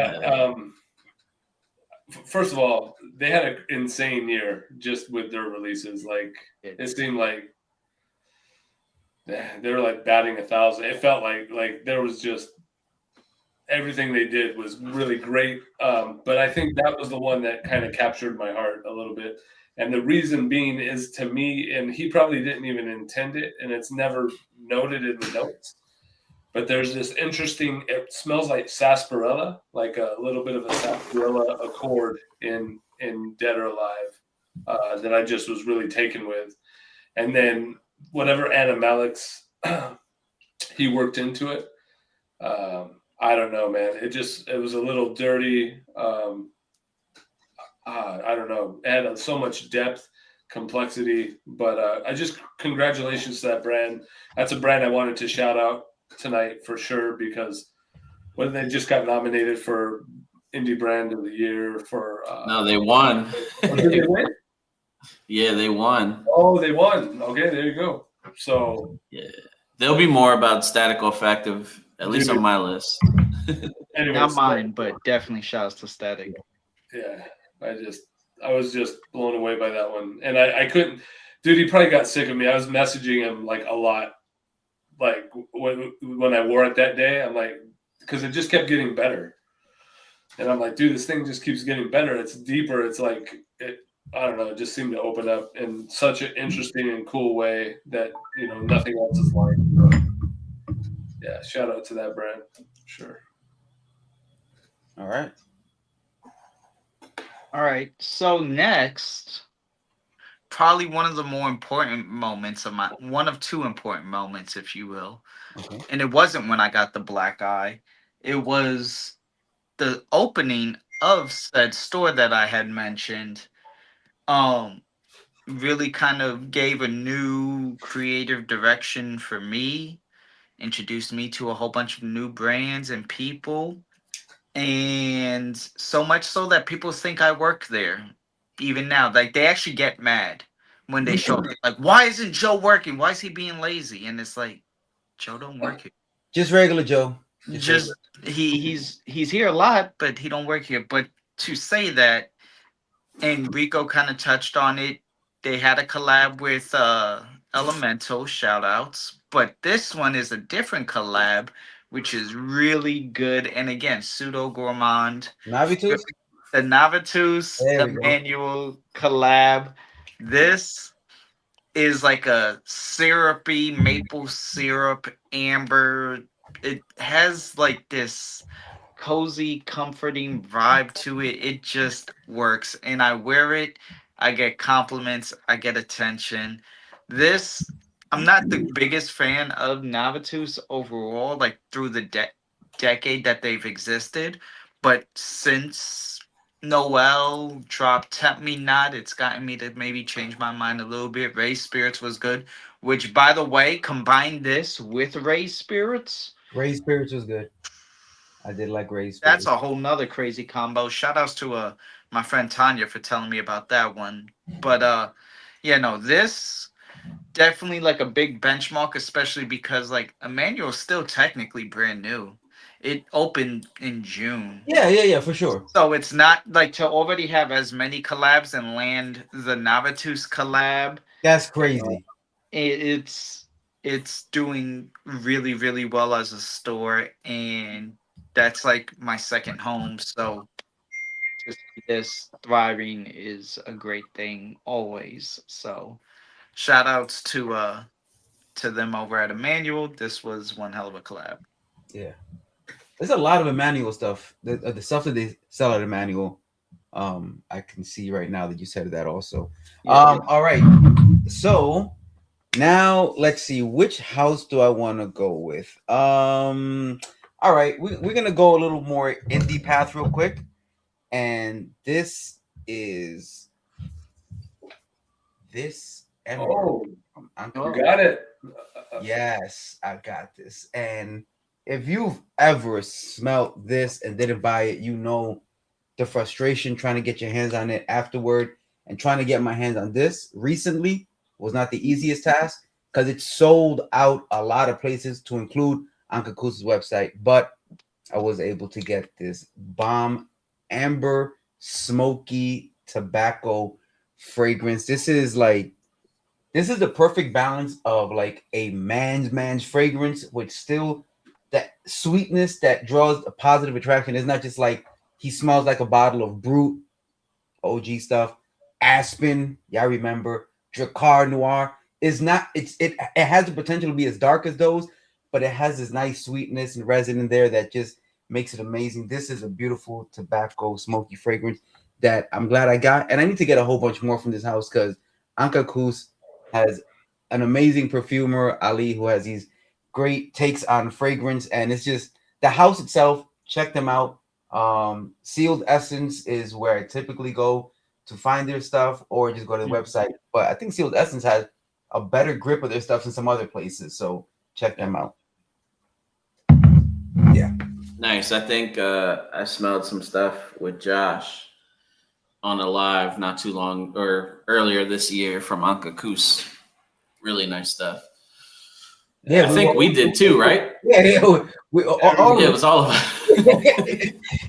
First of all, they had an insane year just with their releases. Like it seemed like they were like batting 1,000. It felt like there was just everything they did was really great. But I think that was the one that kind of captured my heart a little bit. And the reason being is, to me, and he probably didn't even intend it, and it's never noted in the notes, but there's this interesting, it smells like sarsaparilla, like a little bit of a sarsaparilla accord in Dead or Alive that I just was really taken with. And then whatever animalics he worked into it. I don't know, man. It was a little dirty. I don't know. It had so much depth, complexity, but I just congratulations to that brand. That's a brand I wanted to shout out tonight for sure because when they just got nominated for Indie Brand of the Year for No, they won. did they win? Yeah, they won. Oh, they won. Okay, there you go. So Yeah, there'll be more about Statical Effective, at least on my list. anyways, Not mine, but definitely shouts to Static. yeah, I was just blown away by that one, and I couldn't, dude. He probably got sick of me. I was messaging him like a lot, like when I wore it that day. I'm like, because it just kept getting better, and I'm like, dude, this thing just keeps getting better. It's deeper. It's like I don't know. It just seemed to open up in such an interesting and cool way that nothing else is like. So, yeah, shout out to that brand. Sure. All right. All right. So next, probably one of the more important moments of one of two important moments, if you will. Okay. And it wasn't when I got the black eye. It was the opening of said store that I had mentioned. Really kind of gave a new creative direction for me, introduced me to a whole bunch of new brands and people. And so much so that people think I work there even now. Like they actually get mad when they show up. Like, why isn't Joe working? Why is he being lazy? And it's like, Joe don't work here. Just regular Joe. Just he's here a lot, but he don't work here. But to say that, and Rico kind of touched on it, they had a collab with Elemental, shout outs. But this one is a different collab, which is really good. And again, Pseudo Gourmand. Navitus? The Navitus Emmanuel collab. This is like a syrupy maple syrup amber. It has like this cozy, comforting vibe to it. It just works. And I wear it. I get compliments. I get attention. This, I'm not the biggest fan of Navitus overall, like through the decade that they've existed. But since Noel dropped Tempt Me Not, it's gotten me to maybe change my mind a little bit. Ray Spirits was good, which, by the way, combine this with Ray Spirits. Ray Spirits was good. I did like Ray Spirits. That's a whole nother crazy combo. Shout outs to my friend Tanya for telling me about that one. But yeah, no, this definitely like a big benchmark, especially because like Emmanuel's still technically brand new. It opened in June. Yeah, for sure. So it's not like to already have as many collabs and land the Navitus collab. That's crazy. It's doing really, really well as a store, and that's like my second home. So to see this thriving is a great thing always. So shout outs to them over at Emmanuel. This was one hell of a collab. Yeah. There's a lot of Emmanuel stuff. The stuff that they sell at Emmanuel, I can see right now that you said that also. Yeah. All right. So now let's see, which house do I want to go with? All right, we're gonna go a little more indie path real quick, and this is this. Oh, Uncle. you got it. Yes, I got this. And if you've ever smelt this and didn't buy it, you know the frustration trying to get your hands on it afterward. And trying to get my hands on this recently was not the easiest task because it sold out a lot of places, to include Uncle Koos's website. But I was able to get this bomb amber smoky tobacco fragrance. This is the perfect balance of like a man's fragrance with still that sweetness that draws a positive attraction. It's not just like he smells like a bottle of Brut, OG stuff. Aspen, y'all remember Drakkar Noir. It has the potential to be as dark as those, but it has this nice sweetness and resin in there that just makes it amazing. This is a beautiful tobacco smoky fragrance that I'm glad I got, and I need to get a whole bunch more from this house because Uncle Koos has an amazing perfumer, Ali, who has these great takes on fragrance, and it's just the house itself. Check them out. Sealed Essence is where I typically go to find their stuff, or just go to the website. But I think Sealed Essence has a better grip of their stuff than some other places, so check them out. Yeah. Nice. I think I smelled some stuff with Josh on a live not too long or earlier this year from Anka Kus. Really nice stuff. Yeah, I think we did too, right? Yeah, yeah. It was all of us.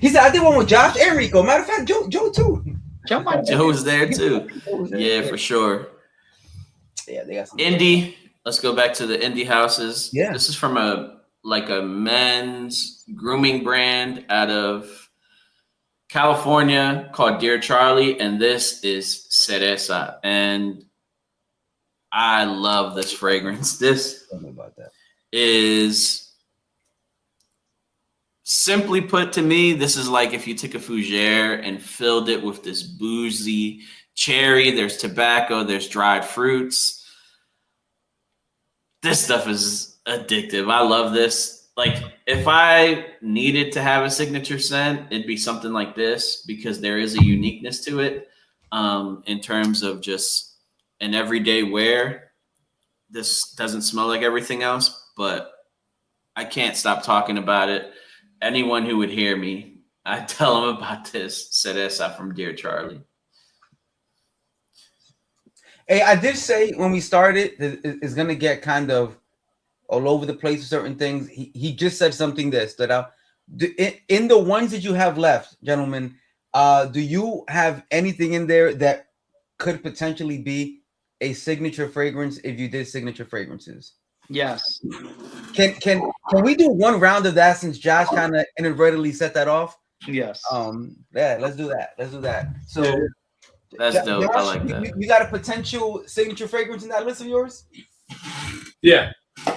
He said, I did one with Josh and Rico. Matter of fact, Joe too. Joe was there too. Yeah, for sure. Yeah, they got some Indie. Let's go back to the indie houses. Yeah. This is from a men's grooming brand out of California called Dear Charlie, and this is Cereza. And I love this fragrance. This Tell me about that. is, simply put to me, this is like if you took a fougere and filled it with this boozy cherry. There's tobacco, there's dried fruits. This stuff is addictive. I love this. Like, if I needed to have a signature scent, it'd be something like this, because there is a uniqueness to it in terms of just an everyday wear. This doesn't smell like everything else, but I can't stop talking about it. Anyone who would hear me, I tell them about this Cereza from Dear Charlie. Hey, I did say when we started that it's gonna get kind of all over the place with certain things. He just said something that stood out. In the ones that you have left, gentlemen, do you have anything in there that could potentially be a signature fragrance if you did signature fragrances? Yes. Can we do one round of that, since Josh kind of inadvertently set that off? Yes. Yeah, let's do that. So That's dope. Josh, I like that. You got a potential signature fragrance in that list of yours? Yeah.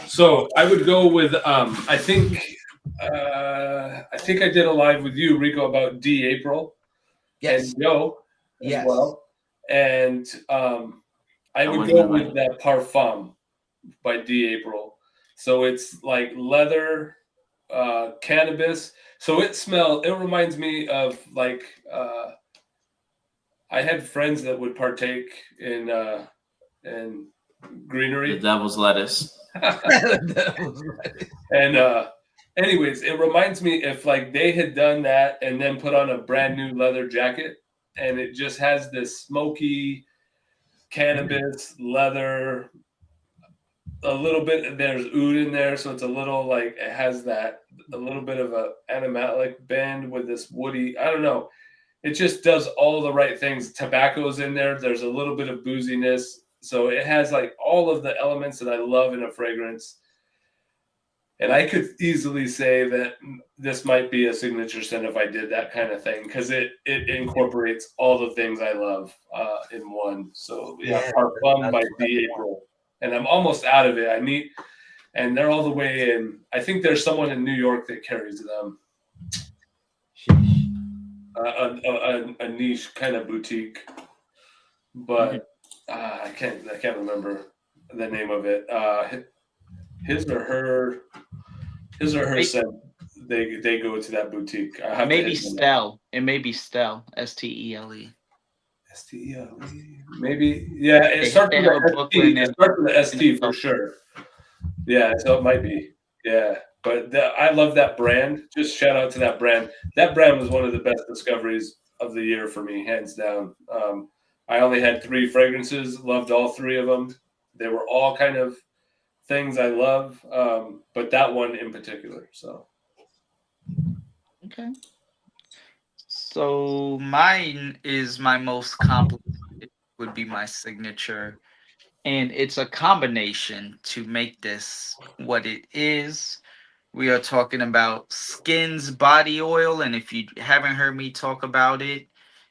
So I would go with I think I did a live with you, Rico, about D April. Yes. And Joe as Yes. well. And I would wasn't go in with mind. that Parfum by D April. So it's like leather, cannabis. So it reminds me of like I had friends that would partake in greenery. The devil's lettuce. And anyways, it reminds me if like they had done that and then put on a brand new leather jacket, and it just has this smoky cannabis leather, a little bit, there's oud in there, so it's a little like it has that a little bit of a animalic bend with this woody, I don't know, it just does all the right things. Tobacco's in there, there's a little bit of booziness, so it has like all of the elements that I love in a fragrance. And I could easily say that this might be a signature scent if I did that kind of thing, because it incorporates all the things I love in one. So yeah, Parfum by D April, and I'm almost out of it. And they're all the way in. I think there's someone in New York that carries them. A niche kind of boutique, but I can't remember the name of it. His or her scent. They go to that boutique. Maybe Stelle. It may be Stelle. Stelle. Stelle. Maybe. Yeah. It starts with the ST. It starts with the ST for sure. Yeah. So it might be. Yeah. But I love that brand. Just shout out to that brand. That brand was one of the best discoveries of the year for me, hands down. I only had 3 fragrances. Loved all 3 of them. They were all kind of things I love, but that one in particular. So Okay. So mine is my most complicated, would be my signature, and it's a combination to make this what it is. We are talking about Skins body oil, and if you haven't heard me talk about it,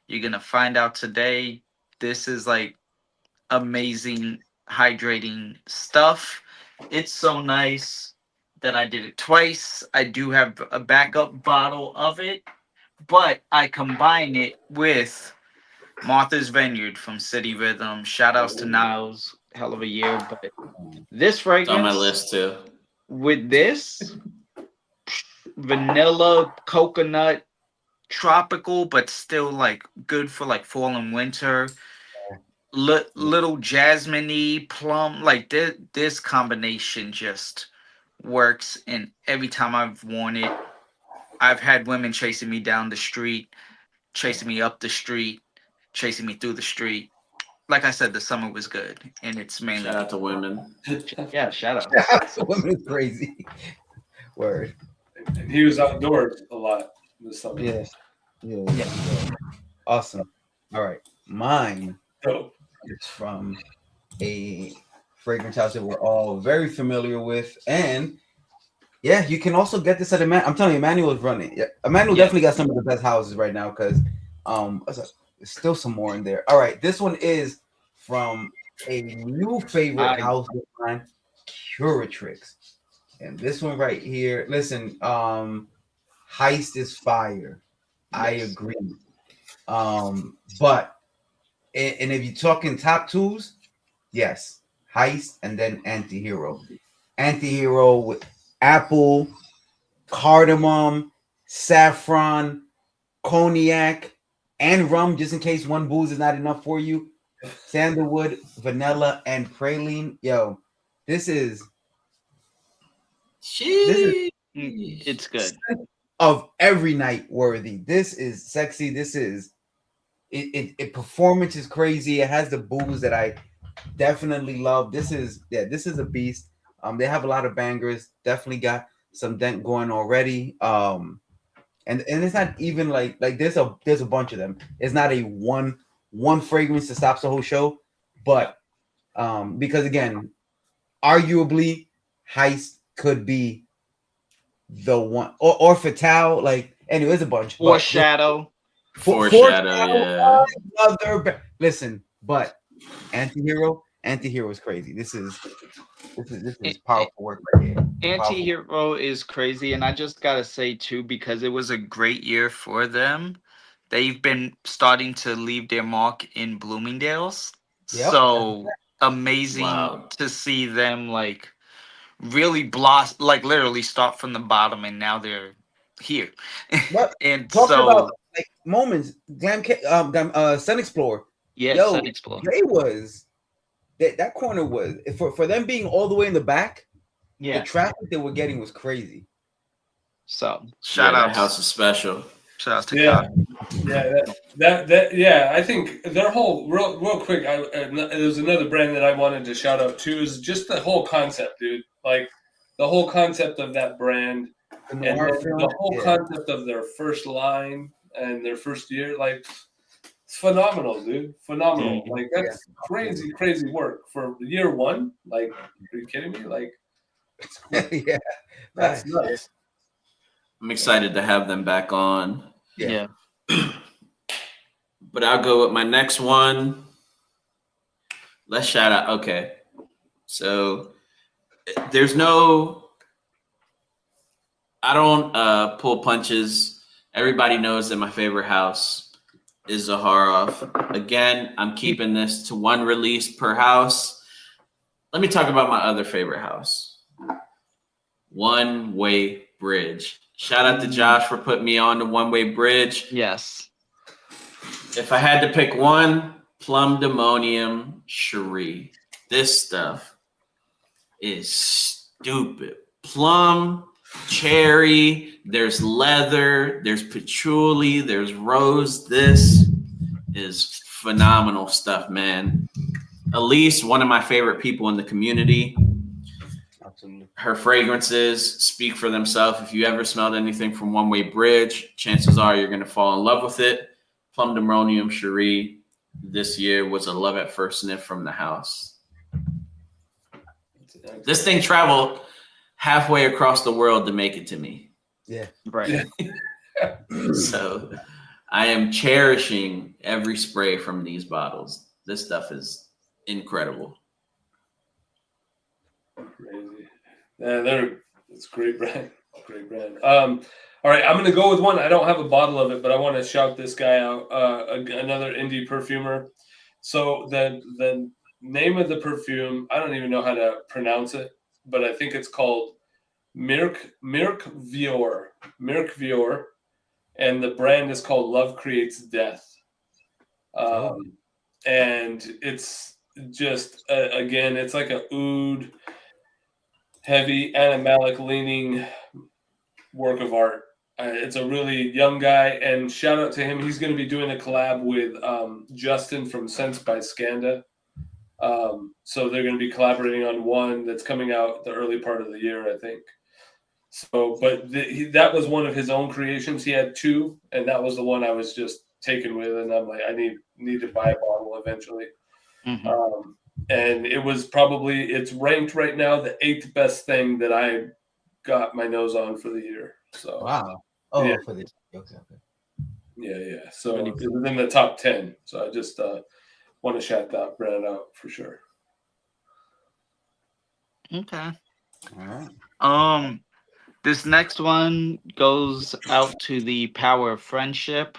you're gonna find out today. This is like amazing hydrating stuff. It's so nice that I did it twice. I do have a backup bottle of it, but I combine it with Martha's Vineyard from City Rhythm. Shout outs to Niles, hell of a year. But this It's fragrance on my list too. with this vanilla, coconut, tropical, but still like good for like fall and winter. Little jasmine-y, plum, like this combination just works. And every time I've worn it, I've had women chasing me down the street, chasing me up the street, chasing me through the street. Like I said, the summer was good, and it's mainly Shout out to women. yeah. Shout out. Women is crazy. Word. And he was outdoors a lot this summer. Yeah. Yeah. Awesome. All right. Mine So, is from a fragrance house that we're all very familiar with. And yeah, you can also get this at I'm telling you, Emmanuel's running. Yeah, Emmanuel Yeah. definitely got some of the best houses right now because there's still some more in there. All right, this one is from a new favorite house of mine, Curatrix. And this one right here, listen, Heist is fire. I agree. But and if you're talking top twos, yes, Heist and then Anti-Hero. Anti-Hero with apple, cardamom, saffron, cognac, and rum, just in case one booze is not enough for you. Sandalwood, vanilla, and praline. Yo, this is It's good. of every night worthy. This is sexy. This is it performance is crazy. It has the booze that I definitely love. This is a beast. They have a lot of bangers. Definitely got some dent going already. And it's not even like there's a bunch of them. It's not a one fragrance that stops the whole show, but because again, arguably Heist could be the one or Fatale. Like anyway, there's a bunch. Or Shadow. Foreshadow, yeah. Listen, but Anti-Hero is crazy. This is powerful work right here. Anti-Hero is crazy, and I just gotta say too, because it was a great year for them. They've been starting to leave their mark in Bloomingdale's. Yep. So amazing to see them like really blossom, like literally start from the bottom, and now they're here. But and talk so about like moments. Sun Explorer. yeah, Yo, Sun Explorer. they was that corner was for them being all the way in the back. Yeah. The traffic they were getting was crazy. So Shout out, House is special. Shout out to yeah, God. yeah. I think their whole real quick. There's another brand that I wanted to shout out too. Is just the whole concept, dude. Like the whole concept of that brand, and the whole concept of their first line and their first year. Like it's phenomenal, dude. Phenomenal. Like that's crazy work for year one. Like, are you kidding me? Like, it's cool. Yeah, That's nuts. I'm excited to have them back on. Yeah. But I'll go with my next one. Let's shout out. Okay. So there's no, I don't pull punches. Everybody knows that my favorite house is Zaharoff. Again, I'm keeping this to one release per house. Let me talk about my other favorite house. One Way Bridge. Shout out to Josh for putting me on the One Way Bridge. Yes. If I had to pick one, Plum Demonium Cherie. This stuff is stupid. Plum, cherry, there's leather, there's patchouli, there's rose. This is phenomenal stuff, man. Elise, one of my favorite people in the community. Absolutely. Her fragrances speak for themselves. If you ever smelled anything from One Way Bridge, chances are you're going to fall in love with it. Plum Demonium Cherie this year was a love at first sniff from the house. This thing traveled halfway across the world to make it to me. Yeah. Right. So I am cherishing every spray from these bottles. This stuff is incredible. Crazy. Yeah, it's a great brand. Great brand. All right, I'm gonna go with one. I don't have a bottle of it, but I want to shout this guy out. Another indie perfumer. So the name of the perfume, I don't even know how to pronounce it, but I think it's called Mirk Vior, and the brand is called Love Creates Death. And it's just again, it's like a oud, heavy animalic leaning work of art. It's a really young guy, and shout out to him. He's going to be doing a collab with Justin from Sense by Skanda. So they're going to be collaborating on one that's coming out the early part of the year, I think. So, but that was one of his own creations. He had two, and that was the one I was just taken with, and I'm like, I need to buy a bottle eventually. Mm-hmm. And it's ranked right now the 8th best thing that I got my nose on for the year. So Wow. Oh, yeah. for this. Okay. Yeah. So it was in the top 10. So I just want to shout that brand out for sure. Okay. All right. This next one goes out to the power of friendship.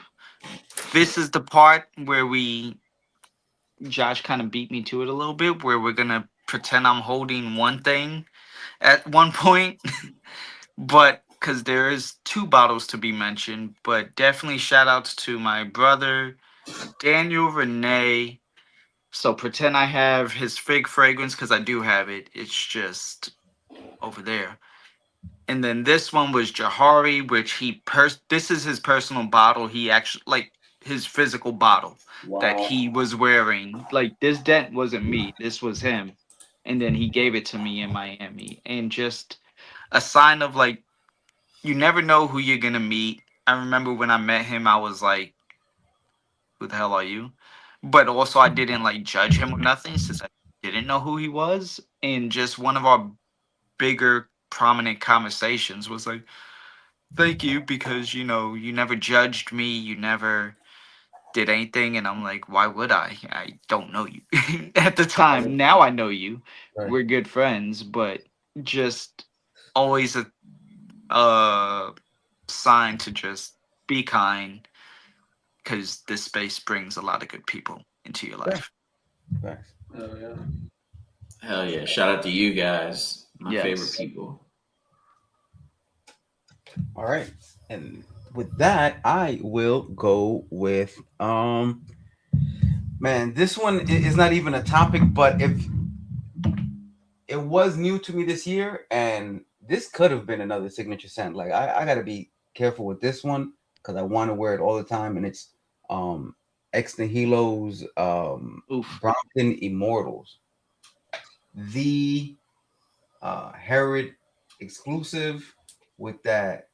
This is the part where Josh kind of beat me to it a little bit, where we're gonna pretend I'm holding one thing at one point, but because there is 2 bottles to be mentioned, but definitely shout outs to my brother Daniel Renee. So pretend I have his fig fragrance, because I do have it. It's just over there. And then this one was Jahari, which this is his personal bottle. He actually, like, his physical bottle that he was wearing. Like, this dent wasn't me. This was him. And then he gave it to me in Miami. And just a sign of, like, you never know who you're going to meet. I remember when I met him, I was like, who the hell are you? But also I didn't, like, judge him or nothing, since I didn't know who he was. And just one of our bigger prominent conversations was like, thank you, because you never judged me, you never did anything. And I'm like, why would I don't know you at the time. Now I know you. Right. We're good friends, but just always a sign to just be kind, because this space brings a lot of good people into your life. Thanks. Oh yeah. Hell yeah! Shout out to you guys, my Yes. favorite people. All right. And with that, I will go with man, this one is not even a topic, but if it was new to me this year, and this could have been another signature scent. Like I gotta be careful with this one because I want to wear it all the time, and it's Ex Nihilo's Brompton Immortals, the Herod exclusive with that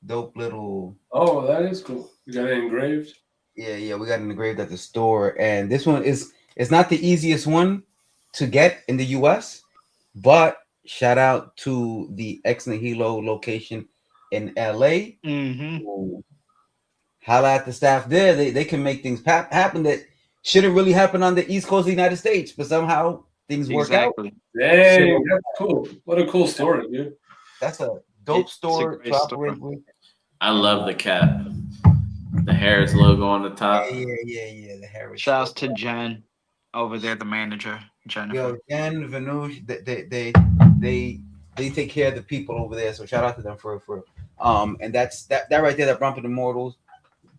dope little. Oh, that is cool. You got it engraved? Yeah, we got it engraved at the store, and this one it's not the easiest one to get in the US, but shout out to the Ex Nihilo location in LA. Mm-hmm. Holla at the staff there. They can make things happen that shouldn't really happen on the East Coast of the United States, but somehow things work out. Dang, that's cool. What a cool story, dude. That's a dope store to operate with. I love the cap, the Harris logo on the top. Yeah. The Harris. Shouts to Jen over there, the manager, Jennifer. Yo, Jen, Vanush, they take care of the people over there. So shout out to them for and that's that right there, that Brompton Immortals.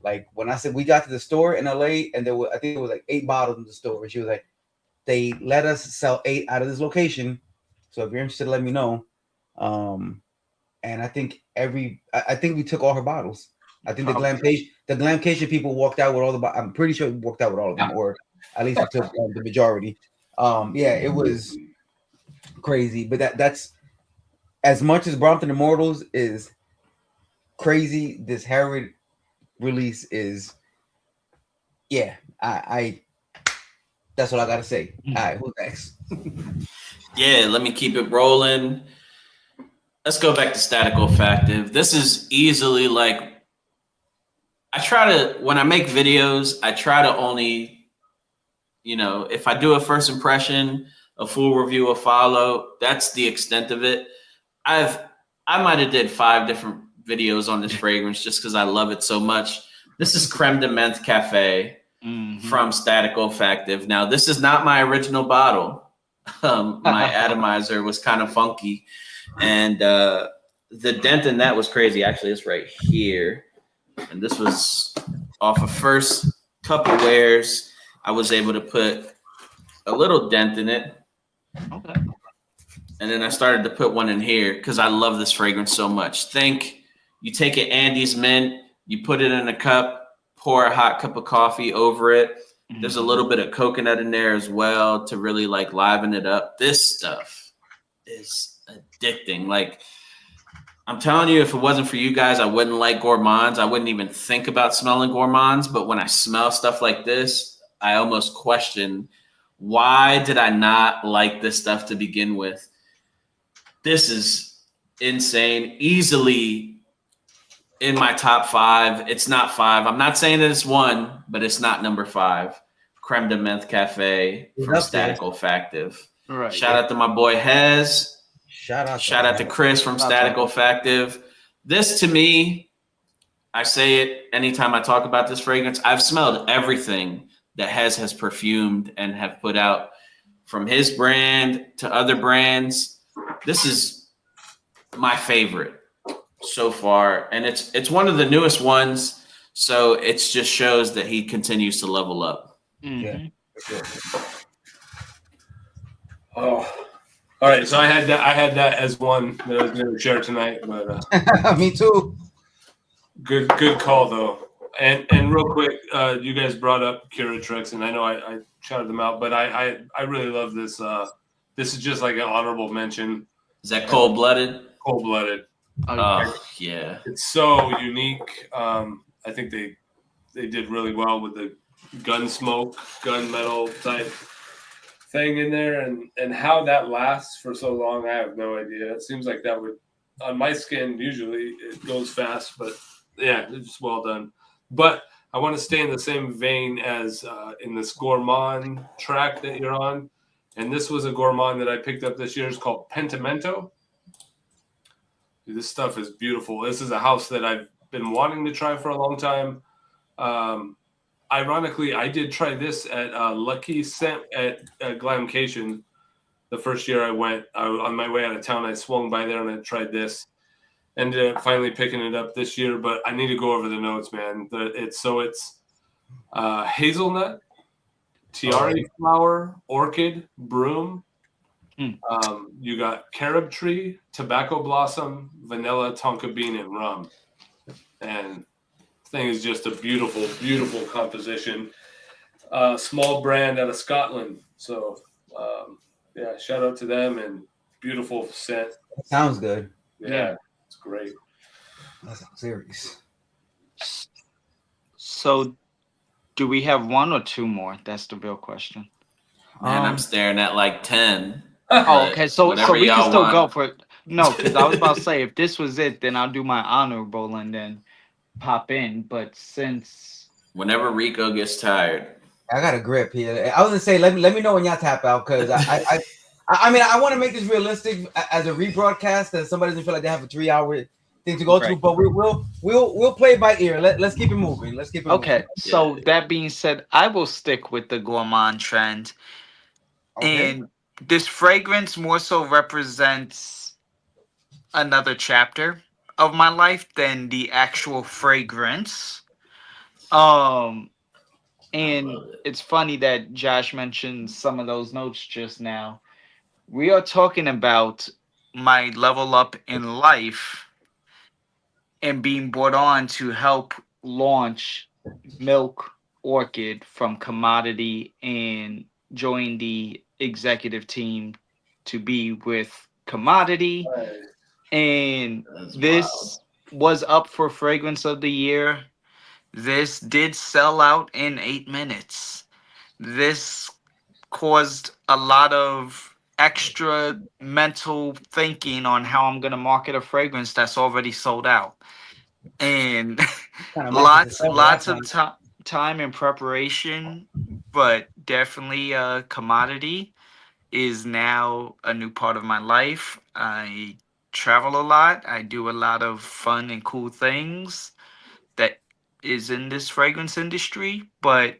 Like when I said we got to the store in LA, and there were, I think it was like 8 bottles in the store, and she was like, they let us sell 8 out of this location. So if you're interested, let me know. And I think we took all her bottles. I think the Glamcation people walked out with all the. I'm pretty sure we walked out with all of them, or at least we took the majority. Yeah, it was crazy, but that's as much as Brompton Immortals is crazy. This Herod release is, yeah. I that's what I gotta say. All right, who's next? Yeah, let me keep it rolling. Let's go back to Static Olfactive. This is easily like, when I make videos, I try to only, if I do a first impression, a full review will follow. That's the extent of it. I might have did 5 different videos on this fragrance just because I love it so much. This is Creme de Menthe Cafe from Static Olfactive. Now, this is not my original bottle. My atomizer was kind of funky. And the dent in that was crazy. Actually, it's right here. And this was off of first couple wears. I was able to put a little dent in it. Okay. And then I started to put one in here because I love this fragrance so much. Think you take an Andes mint, you put it in a cup, pour a hot cup of coffee over it. There's a little bit of coconut in there as well to really like liven it up. This stuff is addicting. Like, I'm telling you, if it wasn't for you guys, I wouldn't like gourmands. I wouldn't even think about smelling gourmands. But when I smell stuff like this, I almost question, why did I not like this stuff to begin with? This is insane. Easily in my top 5. It's not 5. I'm not saying that it's 1, but it's not number 5. Creme de Menthe Cafe from Static Olfactive. Right. Shout out to my boy Hez. Shout out to Chris from Static Olfactive. This, to me, I say it anytime I talk about this fragrance. I've smelled everything that Hez has perfumed and have put out, from his brand to other brands. This is my favorite so far, and it's one of the newest ones. So it just shows that he continues to level up. Mm-hmm. Yeah. Oh, all right. So I had that as one that I was going to share tonight, but Me too. good call though. And real quick, you guys brought up Curatrix, and I know I shouted them out, but I really love this. This is just like an honorable mention. Is that cold-blooded? Cold-blooded. Oh, yeah. It's so unique. I think they did really well with the gun smoke, gunmetal type thing in there, and how that lasts for so long, I have no idea. It seems like that would, on my skin, usually it goes fast, but yeah, it's well done. But I want to stay in the same vein as in this gourmand track that you're on, and this was a gourmand that I picked up this year. It's called Pentimento. Dude, this stuff is beautiful. This is a house that I've been wanting to try for a long time. Ironically, I did try this at Lucky Scent at Glamcation. The first year I went, on my way out of town, I swung by there and I tried this. Ended up finally picking it up this year, but I need to go over the notes, man. It's hazelnut, tiare flower, orchid, broom. You got carob tree, tobacco blossom, vanilla, tonka bean, and rum. And thing is just a beautiful, beautiful composition. Small brand out of Scotland. So, yeah, shout out to them, and beautiful scent. Sounds good. Yeah, it's great. That's serious. So, do we have 1 or 2 more? That's the real question. Man, I'm staring at like 10. Oh, okay. So we can y'all still want. go for it. No, because I was about to say, if this was it, then I'll do my honorable and then pop in. But since Whenever Rico gets tired. I got a grip here. I was gonna say, let me know when y'all tap out, because I mean, I want to make this realistic as a rebroadcast, that somebody doesn't feel like they have a 3-hour thing to go to. But we'll play by ear. Let's keep it moving. Let's keep it okay. moving. So that being said, I will stick with the gourmand trend, and this fragrance more so represents another chapter of my life than the actual fragrance. And it's funny that Josh mentioned some of those notes just now. We are talking about my level up in life and being brought on to help launch Milk Orchid from Commodity and join the executive team to be with Commodity. And this was up for Fragrance of the Year. This did sell out in 8 minutes. This caused a lot of extra mental thinking on how I'm going to market a fragrance that's already sold out. And lots of time and preparation, but definitely Commodity is now a new part of my life. I travel a lot. I do a lot of fun and cool things that is in this fragrance industry, but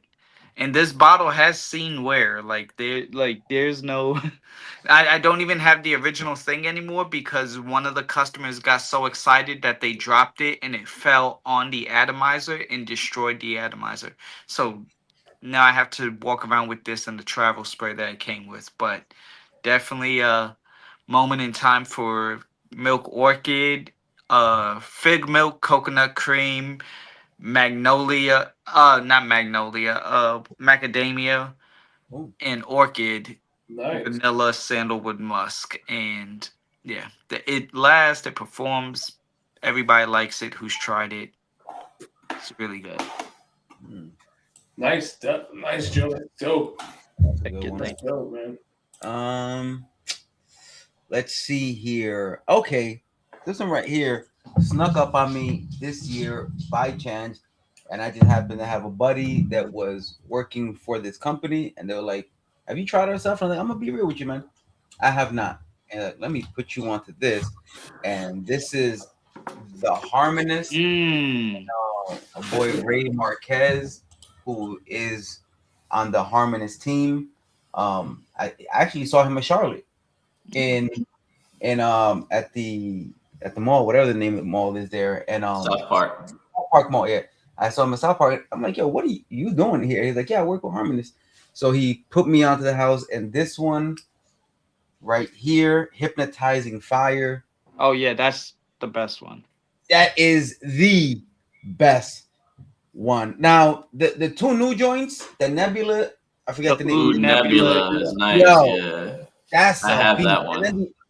And this bottle has seen wear. There's no I don't even have the original thing anymore because one of the customers got so excited that they dropped it and it fell on the atomizer and destroyed the atomizer. So now I have to walk around with this and the travel spray that it came with. But definitely a moment in time for Milk Orchid, fig milk, coconut cream, magnolia, not magnolia, macadamia, Ooh. and orchid, Nice. vanilla, sandalwood, musk. And yeah, it lasts, it performs. Everybody likes it who's tried it. It's really good. Hmm, Nice, nice, Joe. Dope. that's a Thank good you, one. thank Dope, man. Let's see here. Okay, this one right here snuck up on me this year by chance, and I just happened to have a buddy that was working for this company, and they were like, "Have you tried our stuff?" I'm like, "I'm gonna be real with you, man. I have not." And let me put you onto this, and this is the Harmonist. Mmm. A boy Ray Marquez, who is on the Harmonist team. I actually saw him at Charlotte in at the mall, whatever the name of the mall is there, and South Park. South Park Mall. Yeah, I saw him in South Park. I'm like, yo, what are you doing here? He's like, yeah, I work with Harmonist. So he put me onto the house, and this one right here, Hypnotizing Fire, Oh yeah, that's the best one. that is the best one. Now the two new joints, the Nebula, I forget the The name. Ooh, Oud Nebula. Nebula is nice. Yo, Yeah, that's I a have beat. that one.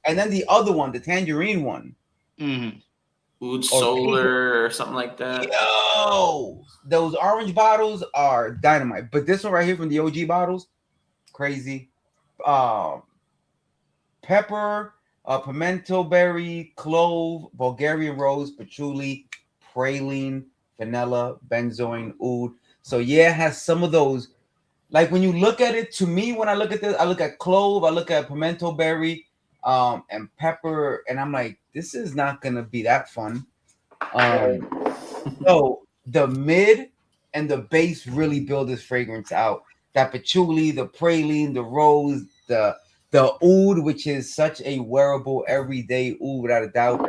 And then the other one, the Tangerine one. Mm-hmm. Oud Or Solar or something like that. Yo, those orange bottles are dynamite. But this one right here from the OG bottles, crazy. Um, Pepper, pimento berry, clove, Bulgarian rose, patchouli, praline, vanilla, benzoin, oud. So yeah, it has some of those. Like when you look at it, to me, when I look at this, I look at clove, I look at pimento berry, and pepper, and I'm like, this is not gonna be that fun. Um, so the mid and the base really build this fragrance out. That patchouli, the praline, the rose, the oud, which is such a wearable everyday oud without a doubt.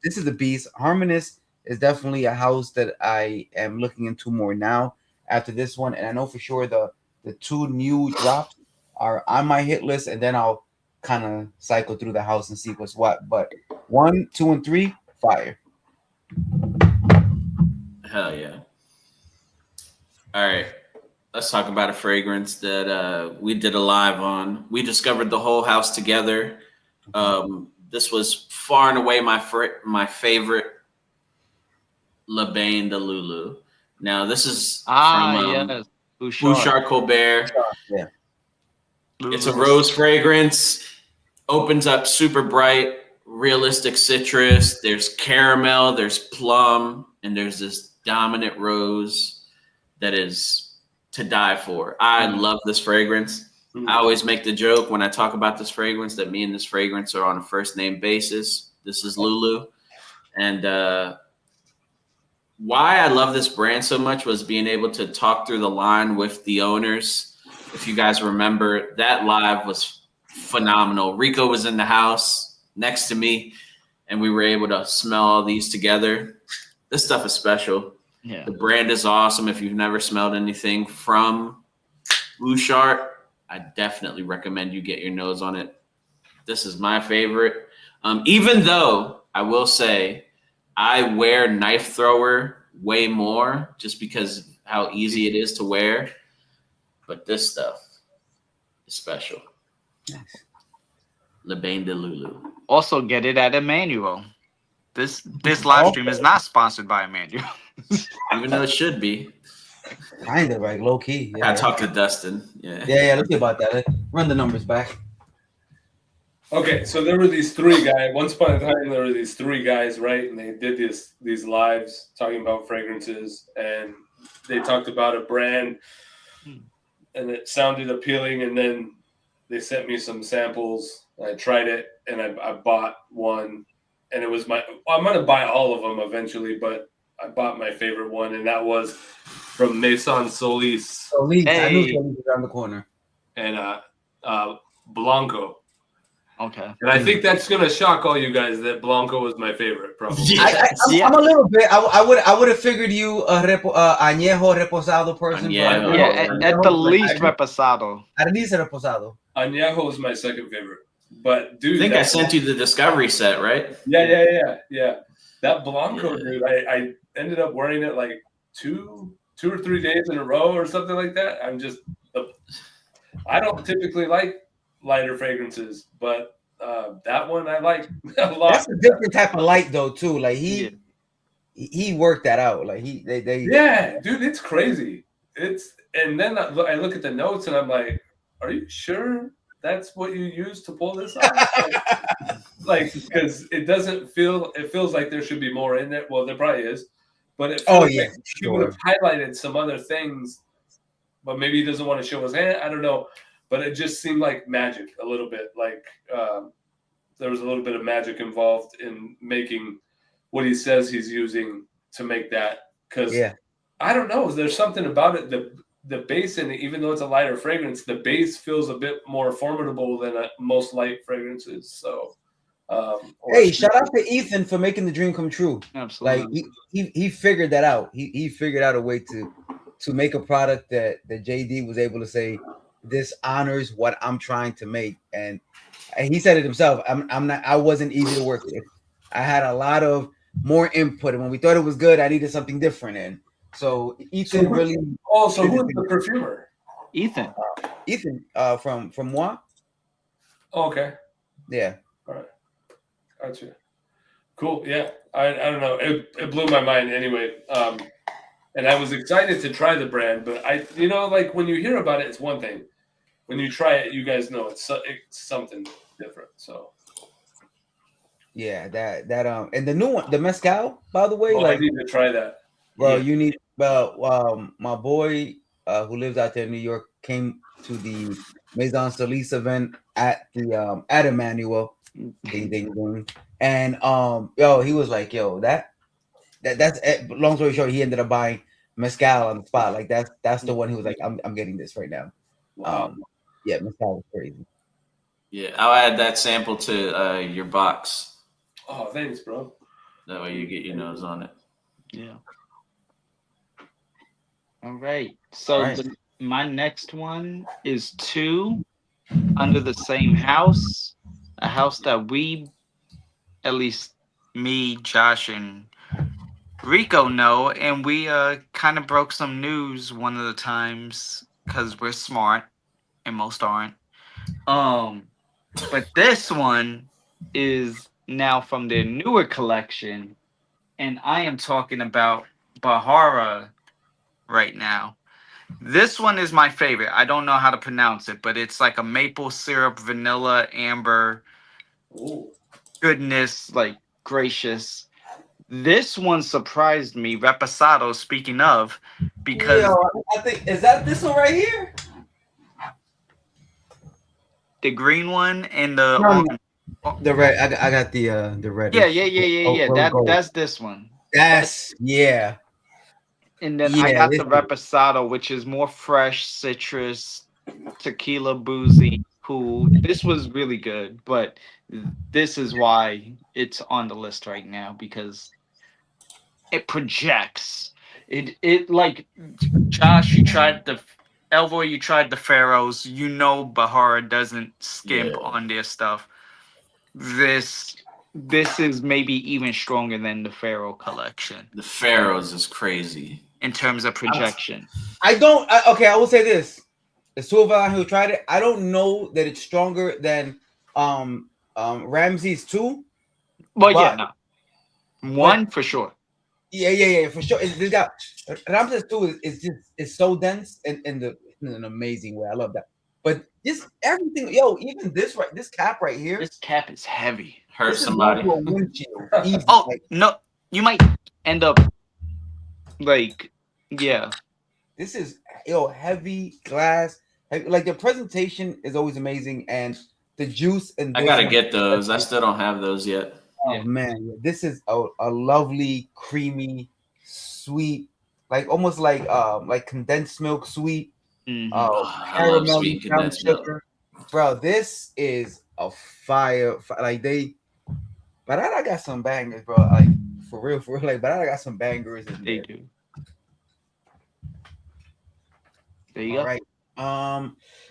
This is the beast. Harmonist is definitely a house that I am looking into more now after this one, and I know for sure the two new drops are on my hit list, and then I'll kind of cycle through the house and see what's what. But 1, 2, and 3, fire. Hell yeah. All right. Let's talk about a fragrance that we did a live on. We discovered the whole house together. This was far and away my favorite Le Bain de Lulu. Now, this is from Yes. Bouchard Colbert. Yeah. It's a rose fragrance. Opens up super bright, realistic citrus. There's caramel, there's plum, and there's this dominant rose that is to die for. I love this fragrance. I always make the joke when I talk about this fragrance that me and this fragrance are on a first name basis. This is Lulu. And why I love this brand so much was being able to talk through the line with the owners. If you guys remember, that live was phenomenal. Rico was in the house next to me, and we were able to smell all these together. This stuff is special. Yeah. The brand is awesome. If you've never smelled anything from Bouchard, I definitely recommend you get your nose on it. This is my favorite. Even though I will say I wear Knife Thrower way more just because of how easy it is to wear. But this stuff is special. Nice. Le Bain de Lulu. Also get it at Emmanuel. This live stream is not sponsored by Emmanuel. Even though it should be. Kind of like low key. Yeah. I talked to Dustin. Yeah. Yeah, let's see about that. Let's run the numbers back. Okay, so there were these three guys. Once upon a time, there were these three guys, right? And they did these lives talking about fragrances, and they talked about a brand, and it sounded appealing. And then they sent me some samples. I tried it, and I bought one, and it was I'm gonna buy all of them eventually, but I bought my favorite one, and that was from Maison Solis Solis, I knew Hey. Solis was around the corner. and Blanco. Okay. And I think that's gonna shock all you guys that Blanco was my favorite, probably. I'm a little bit. I would have figured you a añejo reposado person. Añejo. but- Yeah, at the least reposado. At least reposado. Añejo is my second favorite. But dude, I think I that- sent you the Discovery set, right? Yeah. That Blanco, Yeah. dude, I ended up wearing it like two or 3 days in a row or something like that. I don't typically like lighter fragrances, but that one I like a lot. That's a different type of light though, too. Like he worked that out. Like they Yeah, dude, it's crazy. And then I look at the notes and I'm like, are you sure that's what you used to pull this off? like because it feels like there should be more in there. Well, there probably is, but it feels like he would have highlighted some other things, but maybe he doesn't want to show his hand. I don't know, but it just seemed like magic a little bit. Like there was a little bit of magic involved in making what he says he's using to make that. Because I don't know, there's something about it. The base in it, even though it's a lighter fragrance, the base feels a bit more formidable than most light fragrances. So, hey, shout out to Ethan for making the dream come true. Absolutely. Like he figured that out. He figured out a way to make a product that JD was able to say, this honors what I'm trying to make, and he said it himself. I wasn't easy to work with. I had a lot of more input, and when we thought it was good, I needed something different. And so Ethan really. Oh, so who's the perfumer? Ethan. Ethan, from Moi. Oh, okay. Yeah. All right. Gotcha. Cool. Yeah. I don't know. It blew my mind anyway. And I was excited to try the brand, but like when you hear about it, it's one thing. When you try it, you guys know it's something different. So. Yeah, that and the new one, the mezcal, by the way, I need to try that. Well, you need. Well, my boy who lives out there in New York came to the Maison Solis event at the at Emmanuel, ding, ding, ding. And he was like, yo, that's long story short, he ended up buying mezcal on the spot. Like that's the one he was like, I'm getting this right now. Wow. Yeah, mezcal was crazy. Yeah, I'll add that sample to your box. Oh, thanks, bro. That way you get your nose on it. Yeah. All right. So All right. my next one is two under the same house, a house that we, at least me, Josh, and Rico know, and we kind of broke some news one of the times because we're smart and most aren't. But this one is now from their newer collection, and I am talking about Bahara right now. This one is my favorite. I don't know how to pronounce it, but it's like a maple syrup, vanilla, amber, Ooh. goodness, like gracious. This one surprised me, Reposado, speaking of, because I think is that this one right here? the green one and the No, orange. The red. I got the red. Yeah. That's this one. That's yeah. And then I Yeah, got this the is- Reposado, which is more fresh, citrus, tequila, boozy, cool. This was really good, but this is why it's on the list right now, because it projects. It like Josh, you tried the Elvoy, you tried the Pharaohs. You know Bahara doesn't skimp Yeah. on their stuff. This is maybe even stronger than the Pharaoh collection The Pharaohs is crazy. in terms of projection. I will say this. The two of us who tried it, I don't know that it's stronger than Ramses 2. Well, But- yeah, no. One for sure. Yeah, for sure. This guy Ramses 2 is so dense and in an amazing way. I love that. But just everything, even this cap right here, This cap is heavy. Hurt this is somebody. going to a windshield. Easy. Oh Like, no, you might end up like, yeah. this is heavy glass. Like the presentation is always amazing, and the juice and I gotta get those. I still don't have those yet. Oh man, this is a lovely, creamy, sweet, like almost like condensed milk sweet, Mhm. I love caramel sweet brown condensed milk. sugar. Bro, this is a fire. Like Barada got some bangers, bro. Like for real. Like Barada got some bangers in They there. do. There you All go. right.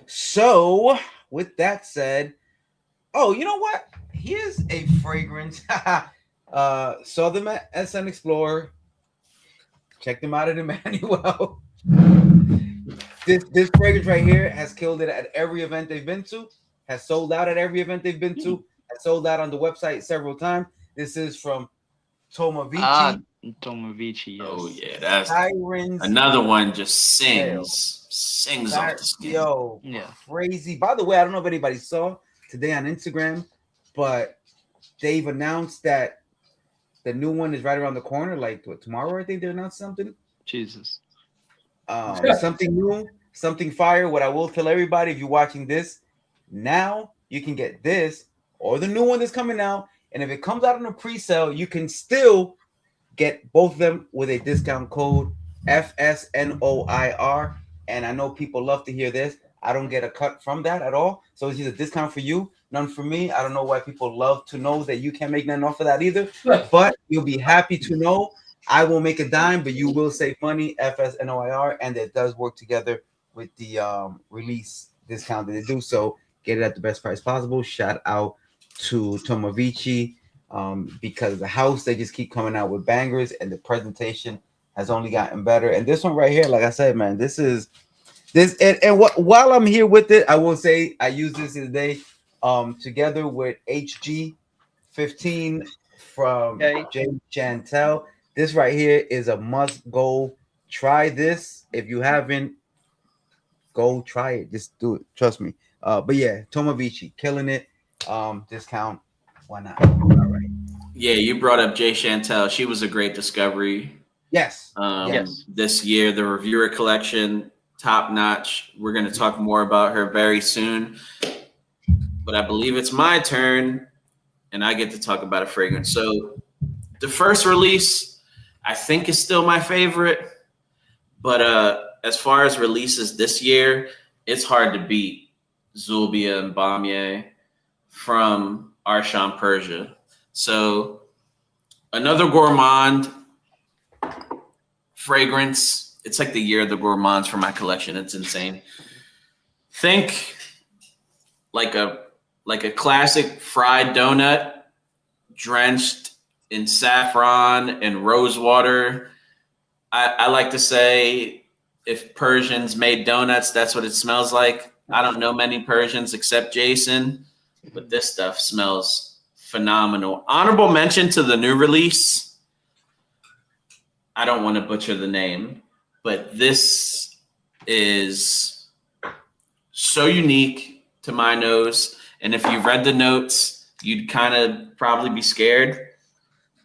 So with that said, oh, you know what? Here's a fragrance. Saw them at SN Explorer. Check them out at Emmanuel. This fragrance right here has killed it at every event they've been to. Has sold out at every event they've been to. Has sold out on the website several times. This is from Tomavici. Tomavici, yes. Oh yeah, that's Sirens. another one. Just sings off the skin. Yo, Yeah. crazy. By the way, I don't know if anybody saw today on Instagram, but they've announced that the new one is right around the corner. Like tomorrow, I think they announced something. Jesus. Something new, something fire. What I will tell everybody, if you're watching this now, you can get this or the new one that's coming out. And if it comes out in a pre-sale, you can still get both of them with a discount code FSNOIR. And I know people love to hear this. I don't get a cut from that at all. So it's just a discount for you, none for me. I don't know why people love to know that you can't make nothing off of that either. But you'll be happy to know I won't make a dime, but you will save money, FSNOIR, and it does work together with the release discount that they do. So get it at the best price possible. Shout out to Tomavici because of the house. They just keep coming out with bangers, and the presentation has only gotten better. And this one right here, like I said, man, this is this. And while I'm here with it, I will say I use this today together with HG15 from Jay Chantel. This right here is a must go. Try this. If you haven't, go try it. Just do it. Trust me. But yeah, Tomavici killing it. Discount. Why not? All right. Yeah, you brought up Jay Chantel. She was a great discovery. Yes. This year, the reviewer collection, top notch. We're going to talk more about her very soon. But I believe it's my turn, and I get to talk about a fragrance. So the first release, I think, is still my favorite. But as far as releases this year, it's hard to beat Zulbia and Bamier from Arsham Persia. So another gourmand fragrance. It's like the year of the gourmands for my collection. It's insane. Think like a classic fried donut drenched in saffron and rose water. I like to say if Persians made donuts, that's what it smells like. I don't know many Persians except Jason, but this stuff smells phenomenal. Honorable mention to the new release. I don't want to butcher the name, but this is so unique to my nose. And if you've read the notes, you'd kind of probably be scared.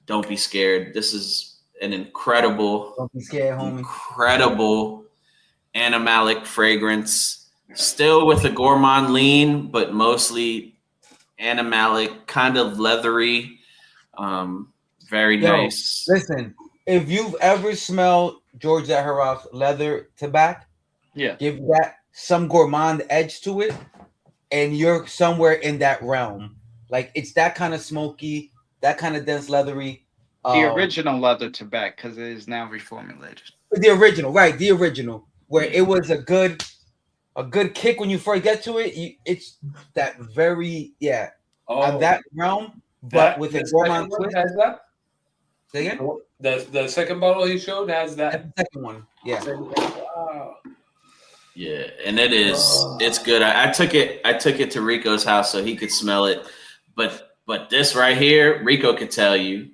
Don't be scared. This is an incredible, Don't be scared, homie. incredible animalic fragrance. Still with a gourmand lean, but mostly animalic, kind of leathery. Very nice. Listen, if you've ever smelled George Zaharoff's leather tobacco, give that some gourmand edge to it, and you're somewhere in that realm. Like it's that kind of smoky, that kind of dense leathery. The original leather tobacco, because it is now reformulated. The original, right? The original, where it was a good kick when you first get to it. It's that very that realm, but with a gourmand twist. Has that? Say again? The second bottle he showed has that. That's the second one. Yeah. Wow. Yeah, and it's good. I took it to Rico's house so he could smell it. But this right here, Rico could tell you,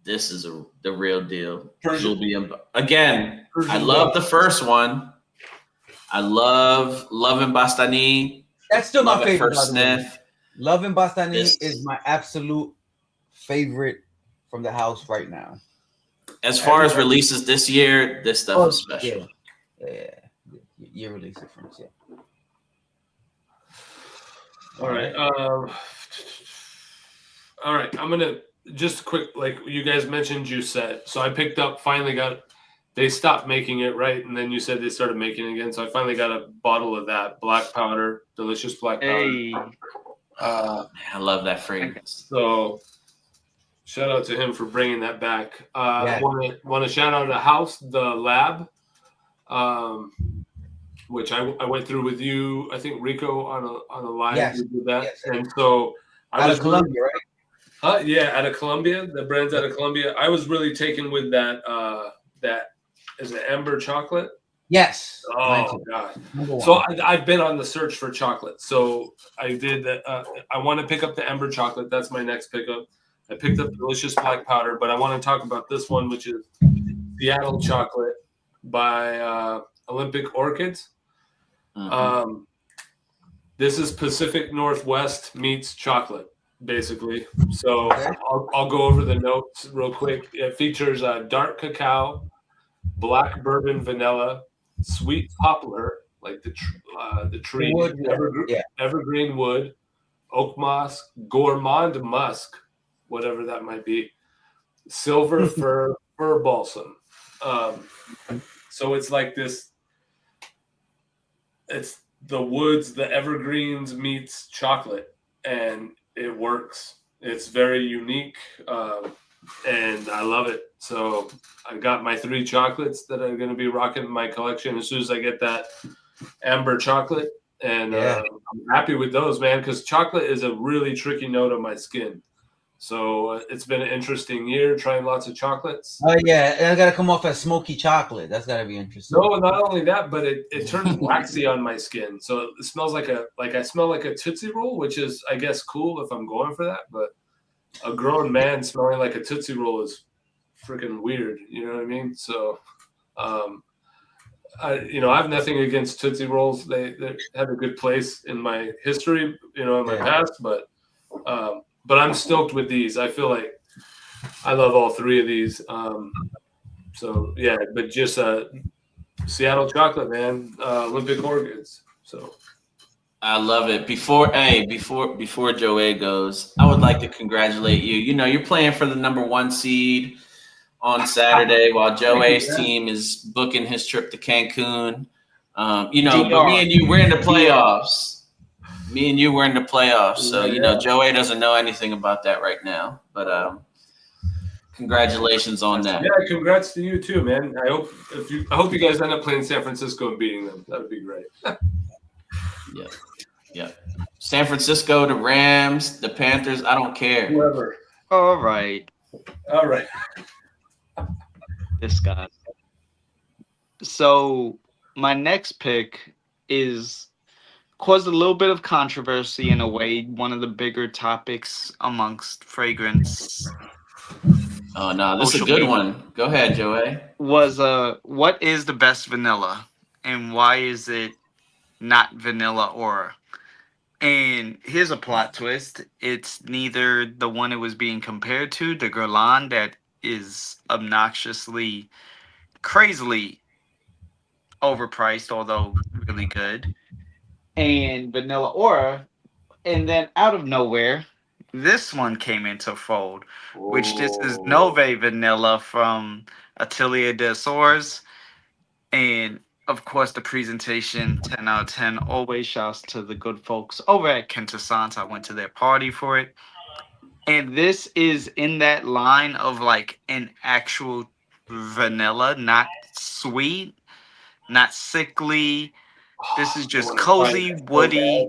this is the real deal. Again, I love the first one. I love and Bastani. That's still my favorite. First sniff. Love and Bastani is my absolute favorite from the house right now. As far as releases this year, this stuff is special. Yeah. Year release difference, yeah. All right. All right. I'm gonna just quick, like you guys mentioned Juicette. So I picked up, finally they stopped making it, right? And then you said they started making it again. So I finally got a bottle of that black powder, delicious black powder. Hey, Uh, I love that fragrance. so shout out to him for bringing that back. Yeah. Want to shout out to House, the lab, which I went through with you. I think Rico on a live. Yes. We did that, Yes. and so I Out was of Colombia, right? yeah, out of Colombia. The brand's out of Colombia. I was really taken with that. That is it Amber chocolate. Yes. Mine Oh too. god! Number So one. I've been on the search for chocolate. So I did that. I want to pick up the Amber chocolate. That's my next pickup. I picked up delicious black powder, but I want to talk about this one, which is Seattle chocolate by Olympic Orchids. Mhm. This is Pacific Northwest meets chocolate, basically. So Okay. I'll go over the notes real quick. It features dark cacao, black bourbon vanilla, sweet poplar, like the tree, Wood, yeah. evergreen wood, oak moss, gourmand musk, whatever that might be, silver fir balsam. So it's like this. It's the woods, the evergreens meets chocolate, and it works. It's very unique, and I love it. So I got my 3 chocolates that are going to be rocking my collection as soon as I get that Amber chocolate, and Yeah. I'm happy with those, man, because chocolate is a really tricky note on my skin. So it's been an interesting year trying lots of chocolates. Oh yeah, and I gotta come off as smoky chocolate. That's gotta be interesting. No, not only that, but it turns waxy on my skin. So it smells like I smell like a Tootsie Roll, which is, I guess, cool if I'm going for that. But a grown man smelling like a Tootsie Roll is freaking weird. You know what I mean? So, I have nothing against Tootsie Rolls. They have a good place in my history, in my Yeah. past. But I'm stoked with these. I feel like I love all 3 of these. So yeah, but just Seattle chocolate, man. Olympic Orchids. So I love it. Before Joey goes, I would like to congratulate you. You're playing for the number 1 seed on Saturday while Joey's team is booking his trip to Cancun. But me and you, we're in the playoffs. Me and you were in the playoffs. So, Joey doesn't know anything about that right now. But congratulations on that. yeah, congrats to you too, man. I hope you guys end up playing San Francisco and beating them. That would be great. Yeah. San Francisco, the Rams, the Panthers, I don't care. Whoever. all right, All right. this guy. So my next pick is caused a little bit of controversy in a way. One of the bigger topics amongst fragrance Oh, no, this is a Social good media. one. Go ahead, Joey. was what is the best vanilla and why is it not Vanilla Aura? And here's a plot twist. It's neither the one it was being compared to, the Guerlain that is obnoxiously, crazily overpriced, although really good, and Vanilla Aura. And then out of nowhere, this one came into fold, which this is Nove Vanilla from Atelier des Ors. And of course, the presentation, 10 out of 10. Always shouts to the good folks over at Quintessence. I went to their party for it. And this is in that line of like an actual vanilla, not sweet, not sickly. This is just cozy, woody.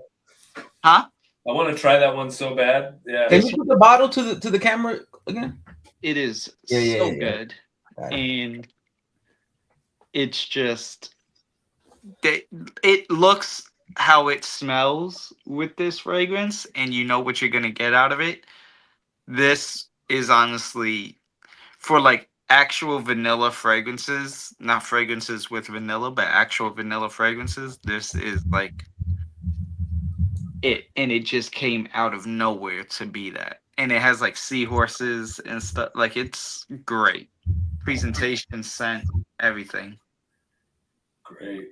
Huh? I want to try that one so bad. Yeah. Can you put the bottle to the camera again? It is Yeah, so yeah. good. Got it. And it's just it looks how it smells with this fragrance, and you know what you're gonna get out of it. This is honestly for like actual vanilla fragrances, not fragrances with vanilla, but actual vanilla fragrances. This is like it, and it just came out of nowhere to be that. And it has like seahorses and stuff. Like it's great. Presentation, scent, everything. Great.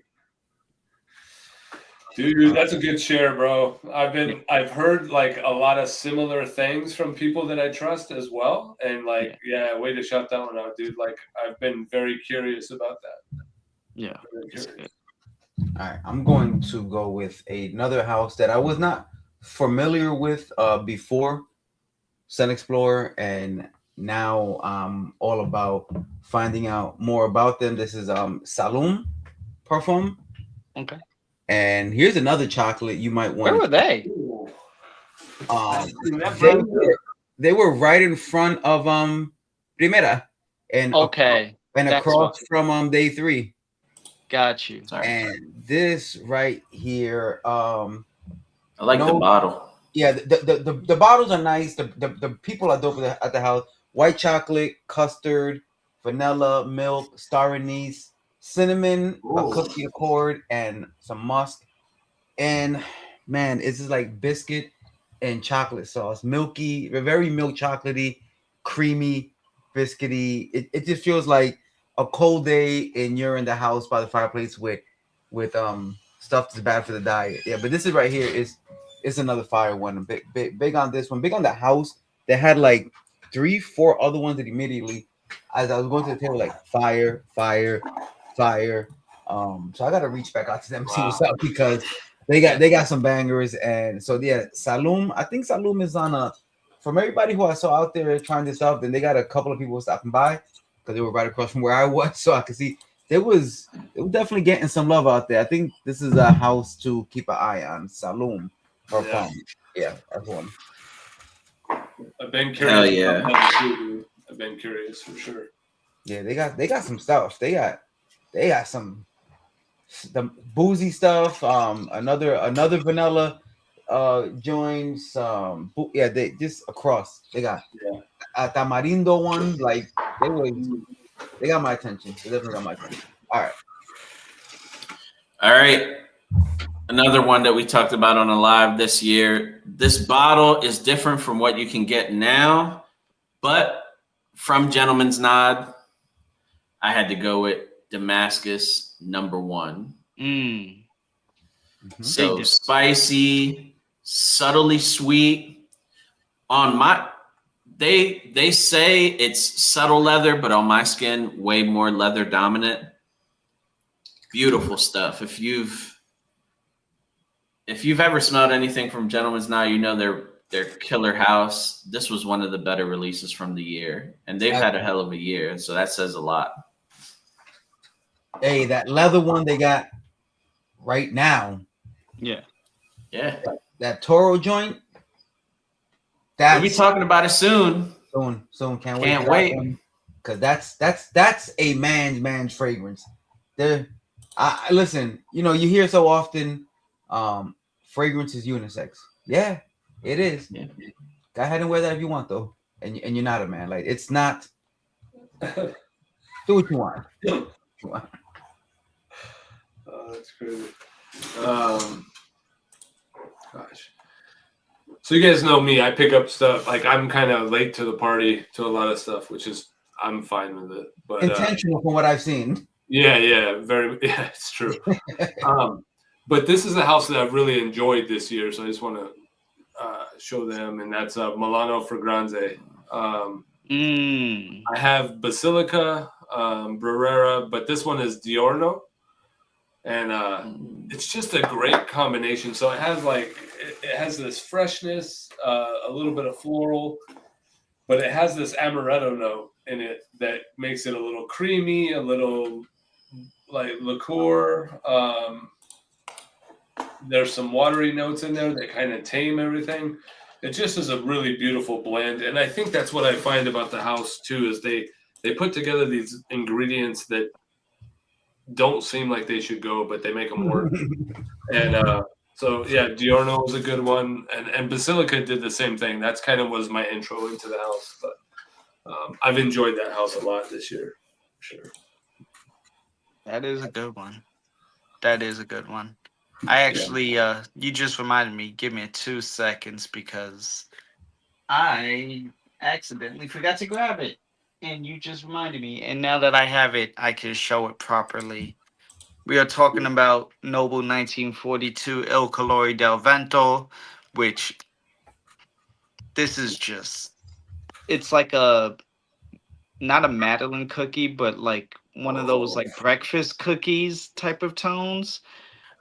Dude, that's a good share, bro. I've heard like a lot of similar things from people that I trust as well. And like, yeah, way to shout that one out, dude. Like I've been very curious about that. Yeah, Very it's curious. good. All right, I'm going to go with another house that I was not familiar with before Sun Explorer, and now I'm all about finding out more about them. This is Saloon Parfum, Okay. and here's another chocolate you might Where want. were they? Ooh. Um, That they brand were, they were right in front of Primera, and Okay, and that's across what. from Day 3. Got you. Sorry. And this right here, I like the no, bottle. yeah, the bottles are nice. The people are dope at the house. White chocolate, custard, vanilla, milk, star anise, cinnamon, a Ooh. cookie accord, and some musk. And man, it's just like biscuit and chocolate sauce, milky, very milk chocolatey, creamy, biscuity. It just feels like a cold day and you're in the house by the fireplace with stuff that's bad for the diet. Yeah, but this is right here is it's another fire one. I'm big on this one, big on the house. They had like 3-4 other ones that immediately as I was going to the table, like fire, fire, fire. So I gotta reach back out to them and see what's up because they got some bangers. And so yeah, Saloon, I think Saloon is on a from everybody who I saw out there trying this out, then they got a couple of people stopping by because they were right across from where I was, so I could see they was definitely getting some love out there. I think this is a house to keep an eye on. Saloon or Yeah. yeah, that's one. I've been Hell curious yeah. about that too, dude. I've been curious for sure. Yeah, they got some stuff. They got some the boozy stuff. Another vanilla joints. Yeah, they just across. They got Yeah. a tamarindo one. Like they got my attention. They definitely got my attention. All right. All right. Another one that we talked about on a live this year. This bottle is different from what you can get now, but from Gentleman's Nod, I had to go with Damascus #1. Mm. So Big spicy, subtly sweet. On my they say it's subtle leather, but on my skin, way more leather dominant. Beautiful stuff. If you've ever smelled anything from Gentleman's Nod, you know their killer house. This was one of the better releases from the year, and they've had a hell of a year, so that says a lot. Hey, that leather one they got right now. Yeah. Yeah, That Toro joint. we'll be talking about it soon. Soon. Can't wait. Because that's a man's fragrance. There, I listen. You know, you hear so often, fragrance is unisex. Yeah, it is. Yeah. Go ahead and wear that if you want, though, and you're not a man. Like it's not. Do what you want. Oh, that's crazy. Gosh. So you guys know me. I pick up stuff. Like I'm kind of late to the party to a lot of stuff, which is I'm fine with it. But Intentional from what I've seen. yeah, very. Yeah, it's true. But this is a house that I've really enjoyed this year, so I just want to show them, and that's Milano Fragrance. I have Basilica, Brera, but this one is Diorno. And it's just a great combination. So it has it has this freshness, a little bit of floral, but it has this amaretto note in it that makes it a little creamy, a little like liqueur. There's some watery notes in there that kind of tame everything. It just is a really beautiful blend. And I think that's what I find about the house too, is they put together these ingredients that don't seem like they should go, but they make them work. And so yeah, Diorno was a good one, and Basilica did the same thing. That's kind of was my intro into the house, but I've enjoyed that house a lot this year. Sure. That is a good one. I actually, you just reminded me. Give me 2 seconds because I accidentally forgot to grab it. And you just reminded me. And now that I have it, I can show it properly. We are talking about Noble 1942 Il Colore del Vento, which this is just, it's like a, not a Madeline cookie, but like one of those like breakfast cookies type of tones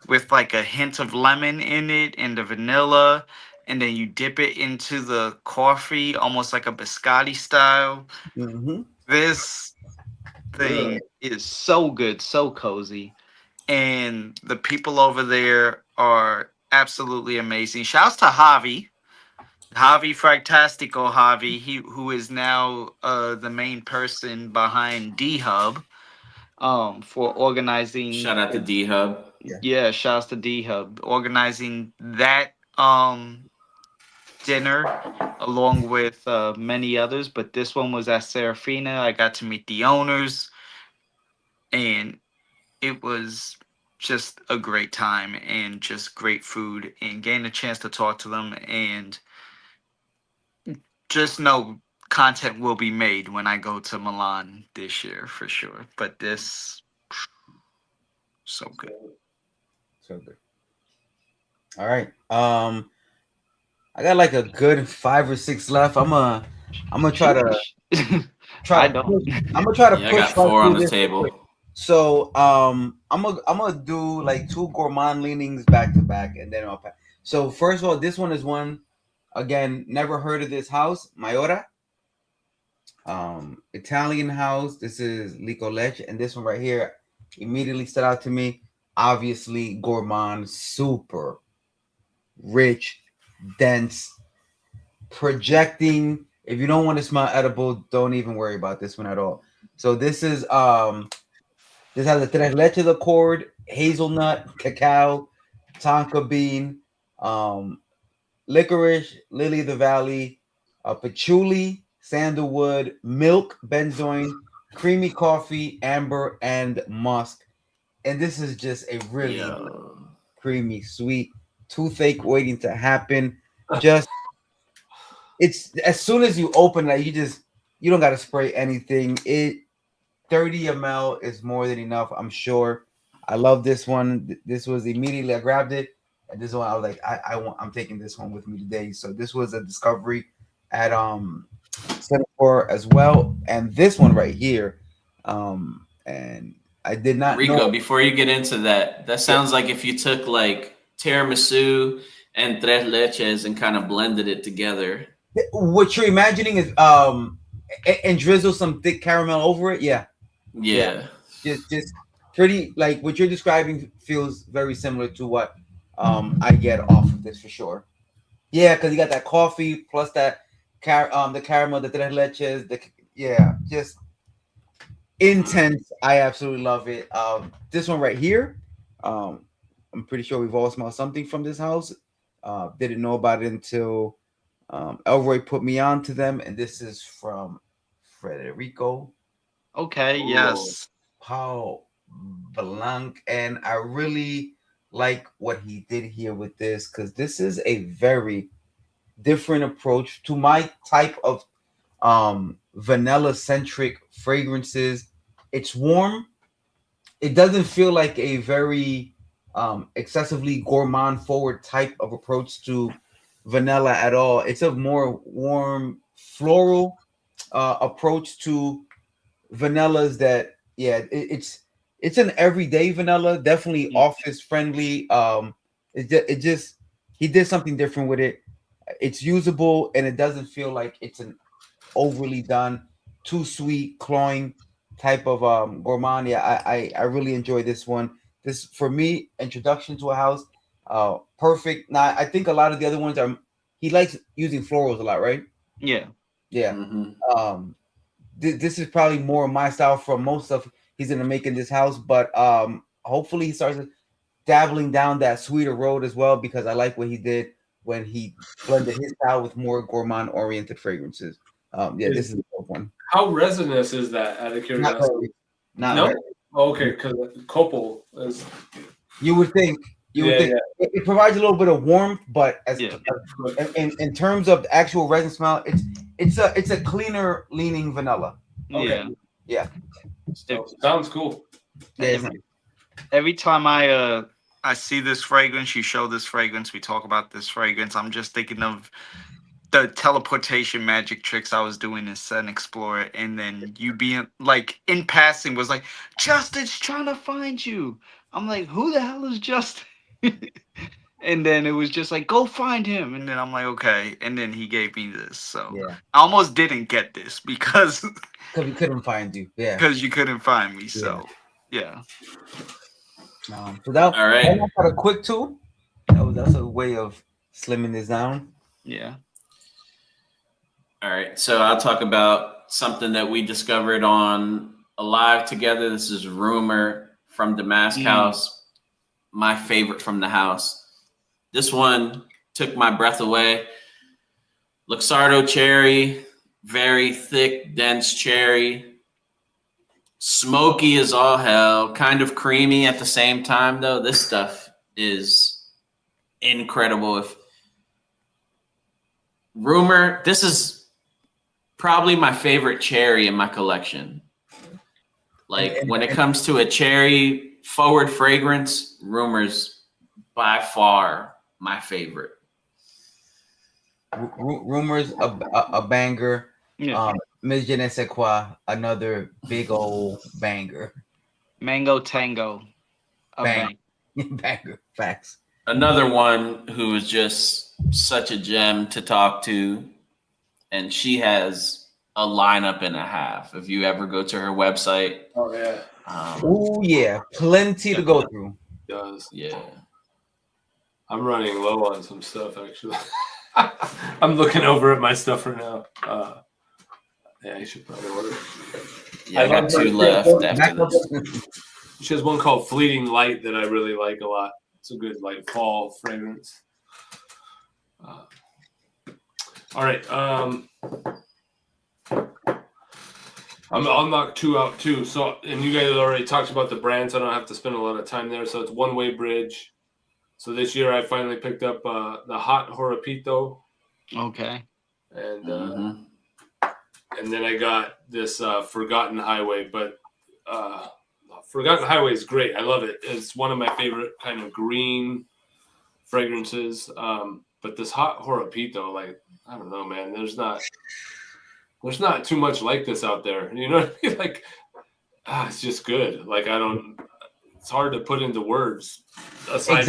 with like a hint of lemon in it and the vanilla. And then you dip it into the coffee, almost like a biscotti style. Mm-hmm. This thing is so good, so cozy. And the people over there are absolutely amazing. Shouts to Javi Fractastico, who is now the main person behind D Hub, for organizing. Shout out to D Hub. Yeah, shouts to D Hub organizing that dinner along with many others. But this one was at Serafina. I got to meet the owners, and it was just a great time and just great food, and getting a chance to talk to them, and just know content will be made when I go to Milan this year for sure. But this, so good. So good. All right. I got like a good 5 or 6 left. I'm gonna try to I don't. I'm gonna try to Yeah, I push got 4 right on through the this. table. So I'm gonna do like 2 gourmand leanings back to back, and then I'll pass. So first of all, this one is one, again, never heard of this house, Maiora. Italian house. This is Lico Leche, and this one right here immediately stood out to me. Obviously, gourmand, super rich, dense, projecting. If you don't want to smell edible, don't even worry about this one at all. So this is this has a tres leche accord, hazelnut, cacao, tonka bean, licorice, lily of the valley, patchouli, sandalwood, milk, benzoin, creamy coffee, amber, and musk. And this is just a really creamy, sweet toothache waiting to happen. Just, it's as soon as you open it, you don't got to spray anything. 30 ml is more than enough, I'm sure. I love this one. This was immediately I grabbed it, and this one I was like, I'm taking this one with me today. So this was a discovery at Singapore as well, and this one right here, and I did not Rico, know. before you get into that, that sounds like if you took like tiramisu and tres leches and kind of blended it together. What you're imagining is and drizzle some thick caramel over it. Yeah. Just pretty, like what you're describing feels very similar to what I get off of this for sure. Yeah, because you got that coffee plus that the caramel, the tres leches, just intense. I absolutely love it. This one right here, I'm pretty sure we've all smelled something from this house. Didn't know about it until Elroy put me on to them, and this is from Federico. Okay, yes. Paul Blanc, and I really like what he did here with this, because this is a very different approach to my type of vanilla centric fragrances. It's warm. It doesn't feel like a very excessively gourmand forward type of approach to vanilla at all. It's a more warm floral approach to vanillas that it's an everyday vanilla, definitely office friendly. It just he did something different with it. It's usable, and it doesn't feel like it's an overly done, too sweet, cloying type of gourmand. Yeah, I really enjoy this one. This, for me, introduction to a house, perfect. Now I think a lot of the other ones are, he likes using florals a lot, right? Yeah. Mm-hmm. This is probably more my style from most stuff he's gonna make in this house, but hopefully he starts dabbling down that sweeter road as well, because I like what he did when he blended his style with more gourmand oriented fragrances. This is the one. How resinous is that, out of curiosity? Not No? very. Okay, because Copal is. You would think. It provides a little bit of warmth, but in terms of the actual resin smell, it's a cleaner leaning vanilla. Okay. Yeah. Sounds cool. Yeah, every time I see this fragrance, you show this fragrance, we talk about this fragrance, I'm just thinking of the teleportation magic tricks I was doing in Sun Explorer, and then you being like in passing was like, Justin's trying to find you. I'm like, who the hell is Justin? And then it was just like, go find him. And then I'm like, okay. And then he gave me this. So Yeah, I almost didn't get this because because we couldn't find you. Yeah. you couldn't find me. So yeah. So that All right. that got a quick tool. That's a way of slimming this down. Yeah. All right. So I'll talk about something that we discovered on Alive together. This is Rumor from Damask House. My favorite from the house. This one took my breath away. Luxardo cherry, very thick, dense cherry. Smoky as all hell, kind of creamy at the same time, though. This stuff is incredible. If Rumor, this is probably my favorite cherry in my collection. Like when it comes to a cherry forward fragrance, Rumor's by far my favorite. Rumors a banger. Yeah. Ms. Je ne sais quoi, another big old banger. Mango Tango. A Bang. bang. Banger. Facts. Another one who is just such a gem to talk to, and she has a lineup and a half. If you ever go to her website, Oh yeah, Oh yeah, plenty to go through. it does. yeah. I'm running low on some stuff actually. I'm looking over at my stuff right now. Yeah, you should probably order. I got two left after this. She has one called Fleeting Light that I really like a lot. It's a good like fall fragrance. All right. I'll knock two out too. So, and you guys already talked about the brands. I don't have to spend a lot of time there. So it's One Way Bridge. So this year I finally picked up the Hot Horapito, Okay. and and then I got this Forgotten Highway. But Forgotten Highway is great. I love it. It's one of my favorite kind of green fragrances. But this Hot Horapito, like, I don't know, man. There's not too much like this out there. You know what I mean? Like, it's just good. Like, it's hard to put into words. Aside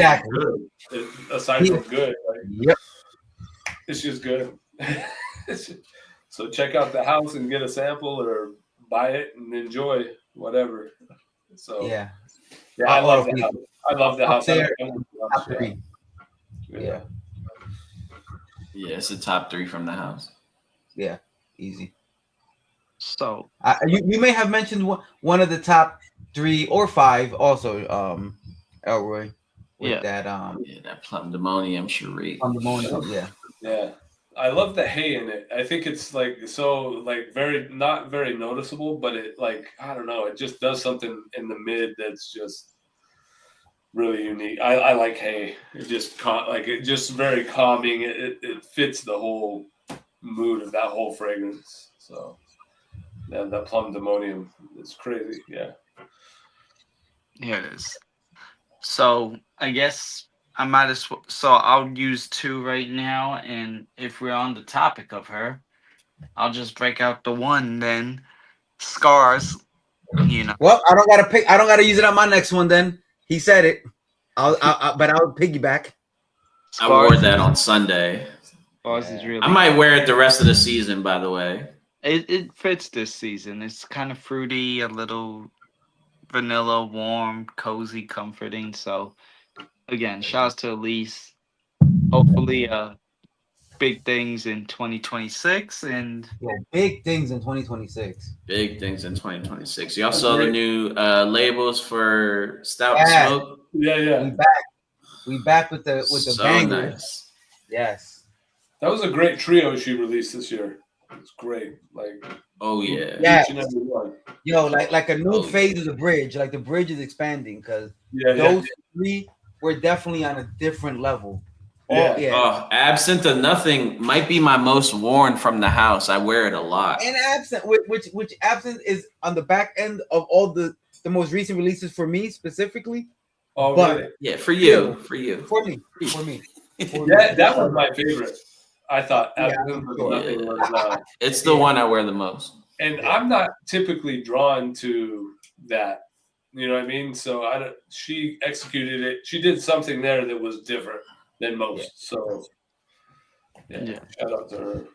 from good. Like, Yep. it's just good. So check out the house and get a sample or buy it and enjoy whatever. So Yeah. I love the house. I love the house. There, I love the house. top three. Yeah. Yeah, it's the top three from the house. Yeah. Easy. So You may have mentioned one of the top 3 or 5 also, Elroy. With Yeah. that Yeah, that Plumdemonium Cherie. on the morning. Yeah. Yeah. I love the hay in it. I think it's like so like very not very noticeable, but it like I don't know, it just does something in the mid that's just really unique. I like hay. It just it's just very calming. It fits the whole mood of that whole fragrance. So yeah, that Plumdemonium is crazy. Yeah. here it is. So I guess I might as well. So I'll use 2 right now, and if we're on the topic of her, I'll just break out the one then. Scars, you know. Well, I don't gotta use it on my next one then. He said it. But I'll piggyback. I wore that on Sunday. Scars is really. I might wear it the rest of the season, by the way. It fits this season. It's kind of fruity, a little vanilla, warm, cozy, comforting. So again, shouts to Elise. Hopefully, big things in 2026 and Yeah, big things in 2026. Big things in 2026. Y'all saw the new labels for Stout Yeah. and Smoke. Yeah. We back with the So banger. nice. Yes. That was a great trio she released this year. It's great. Like Oh yeah. Yeah. each and every one. Yo, like a new Oh, phase of the bridge. Like the bridge is expanding because Yeah. those 3 were definitely on a different level. Yeah. Oh, yeah. Oh, Absinthe of Nothing might be my most worn from the house. I wear it a lot. And absent, which absent is on the back end of all the the most recent releases for me specifically. Oh, But- really? Yeah, for you. For you. For me. For me. That was my favorite. I thought Yeah, Absinthe I'm was sure. nothing was It's the one I wear the most. and I'm not typically drawn to that. You know what I mean? So I don't. She executed it. She did something there that was different than most. Yeah. So Yeah. shout out to her.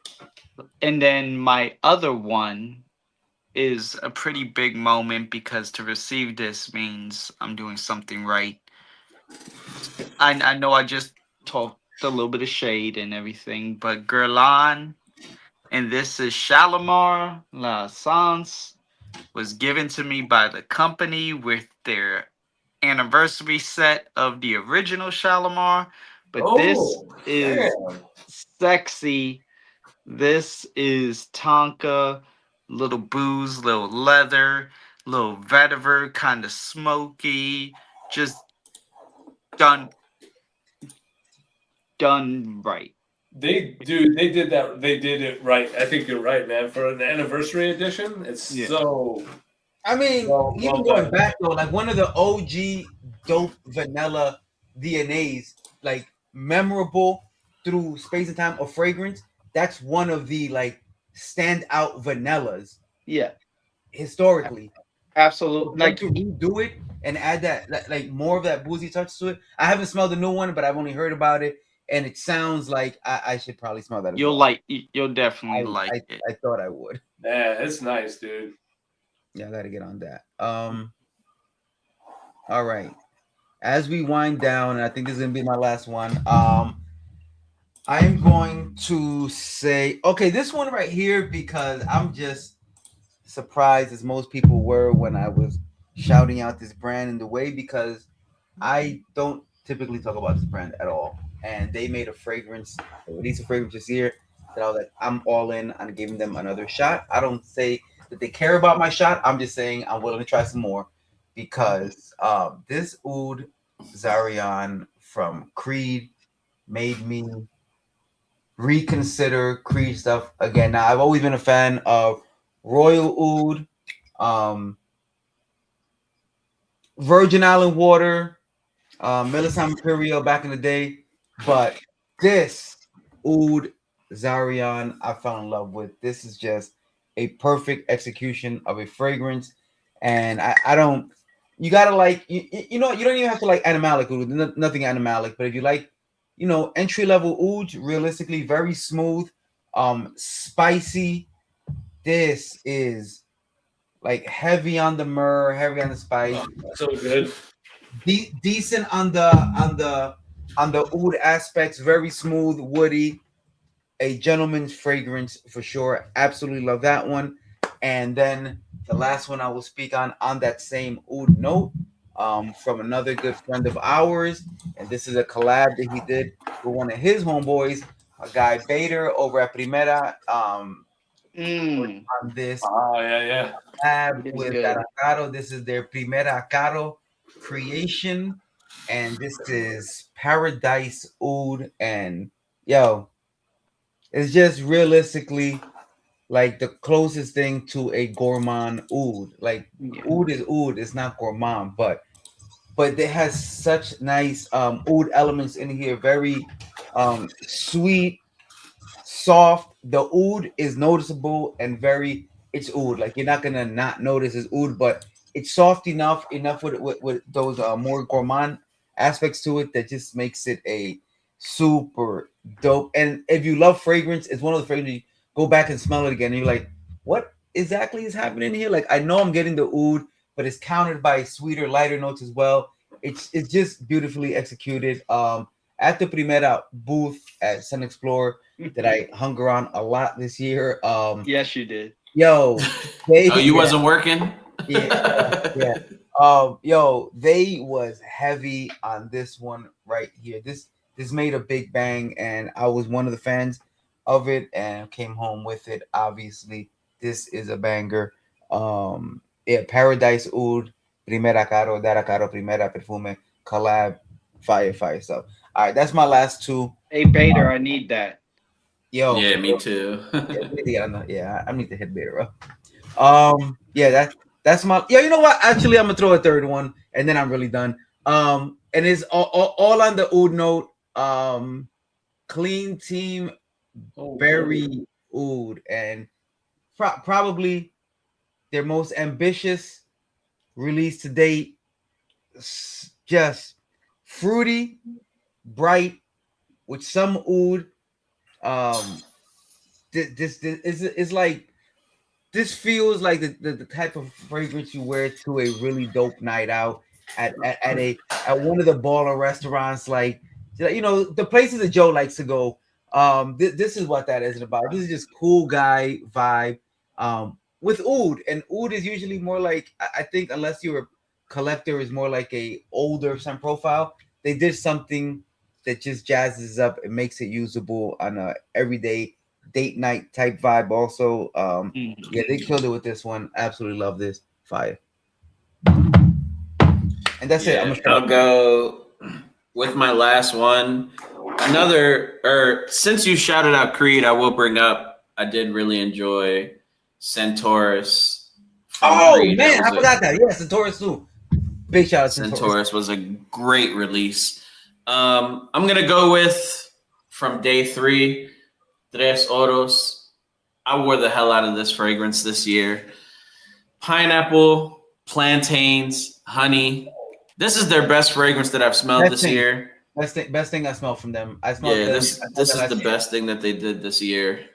And then my other one is a pretty big moment because to receive this means I'm doing something right. I know I just talked a little bit of shade and everything, but Guerlain, and this is Shalimar La Essence, was given to me by the company with their anniversary set of the original Shalimar. But this is damn. sexy. This is Tonka, little booze, little leather, little vetiver, kind of smoky, just done right. They did that. They did it right. I think you're right, man. For an anniversary edition, it's Yeah. so. I mean, Well even done. going back though, like one of the OG dope vanilla DNAs, like memorable through space and time of fragrance. That's one of the like standout vanillas Yeah, historically. absolutely. Like to redo it and add that like more of that boozy touch to it. I haven't smelled the new one, but I've only heard about it, and it sounds like I should probably smell that. As You'll well. you'll definitely like I, it. I thought I would. Yeah, it's nice, dude. Yeah, I gotta get on that. All right. As we wind down, and I think this is gonna be my last one. I'm going to say, okay, this one right here, because I'm just surprised as most people were when I was shouting out this brand in the way, because I don't typically talk about this brand at all. And they made a fragrance, they released a fragrance this year that I was like, I'm all in on giving them another shot. I don't say that they care about my shot. I'm just saying I'm willing to try some more, because this Oud Zarian from Creed made me reconsider Creed stuff again. Now, I've always been a fan of Royal Oud, Virgin Island Water, Millicent Imperial back in the day, but this Oud Zarian I fell in love with. This is just a perfect execution of a fragrance, and I don't. You gotta like you know, you don't even have to like animalic oud, nothing animalic, but if you like, you know, entry level oud, realistically very smooth, spicy. This is like heavy on the myrrh, heavy on the spice, So good. decent on the oud aspects, very smooth, woody, a gentleman's fragrance for sure. Absolutely love that one. And then the last one I will speak on that same oud note, from another good friend of ours, and this is a collab that he did with one of his homeboys, a guy Bader over at Primera, on this Oh yeah. collab It's with good. Aracaro. This is their Primera Caro creation, and this is Paradise Oud, and yo, it's just realistically like the closest thing to a gourmand oud. Like Yeah. oud is oud, it's not gourmand, but it has such nice oud elements in here. Very sweet, soft. The oud is noticeable and very, it's oud. Like you're not gonna not notice it's oud, but it's soft enough with those more gourmand aspects to it that just makes it a super dope. And if you love fragrance, it's one of the fragrances you go back and smell it again, and you're like, what exactly is happening here? Like I know I'm getting the oud, but it's countered by sweeter, lighter notes as well. It's just beautifully executed. At the Primera booth at Sun Explorer that I hung around a lot this year. Yes, you did. Yo, they, Oh, you wasn't working? yeah. Yo, they was heavy on this one right here. This made a big bang, and I was one of the fans of it and came home with it. Obviously, this is a banger. Yeah, Paradise Oud, Primera Caro, Dara Caro, Primera Perfume, collab, fire stuff. All right, that's my last two. Hey, Bader, I need that. Yo, Yeah, me too. yeah, I need to hit Beta, bro. Yeah, That's my yeah. You know what? Actually, I'm gonna throw a third one, and then I'm really done. And it's all on the oud note. Clean Team Oh, Berry Oud, and probably their most ambitious release to date. Just fruity, bright, with some oud. This is like this feels like the type of fragrance you wear to a really dope night out at one of the baller restaurants, like the places that Joe likes to go. This is what that is about. This is just cool guy vibe. With oud, and oud is usually more like I think unless you're a collector, is more like a older scent profile. They did something that just jazzes up and makes it usable on a everyday date night type vibe. Also, yeah, they killed it with this one. Absolutely love this. Fire. And that's it. I'm gonna I'll go with my last one. Since you shouted out Creed, I will bring up. I did really enjoy Centaurus. Oh Creed. man, I forgot that. Yeah, Centaurus too. Big shout out to Centaurus was a great release. I'm gonna go with from day 3, Tres Oros. I wore the hell out of this fragrance this year. Pineapple, plantains, honey. This is their best fragrance that I've smelled this year. Best thing I smelled from them. I smelled them. This is the best thing that they did this year.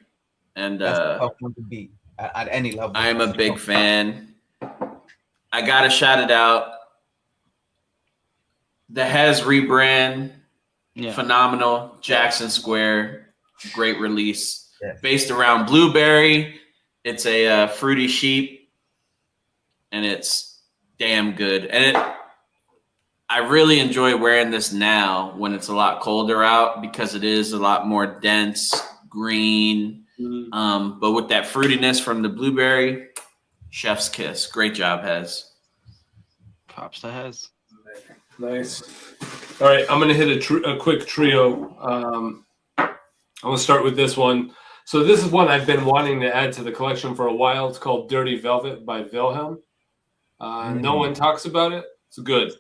And that's a tough one to beat at any level. I am a big fan. I gotta shout it out. The Hez rebrand, phenomenal. Jackson Square, great release. Yeah. Based around blueberry. It's a fruity sheep, and it's damn good. And I really enjoy wearing this now when it's a lot colder out because it is a lot more dense, green. Mm-hmm. But with that fruitiness from the blueberry, chef's kiss. Great job, Hez. Props to Hez. Nice. All right, I'm gonna hit a quick trio. I'm gonna start with this one. So this is one I've been wanting to add to the collection for a while. It's called Dirty Velvet by Wilhelm. No one talks about it. It's good.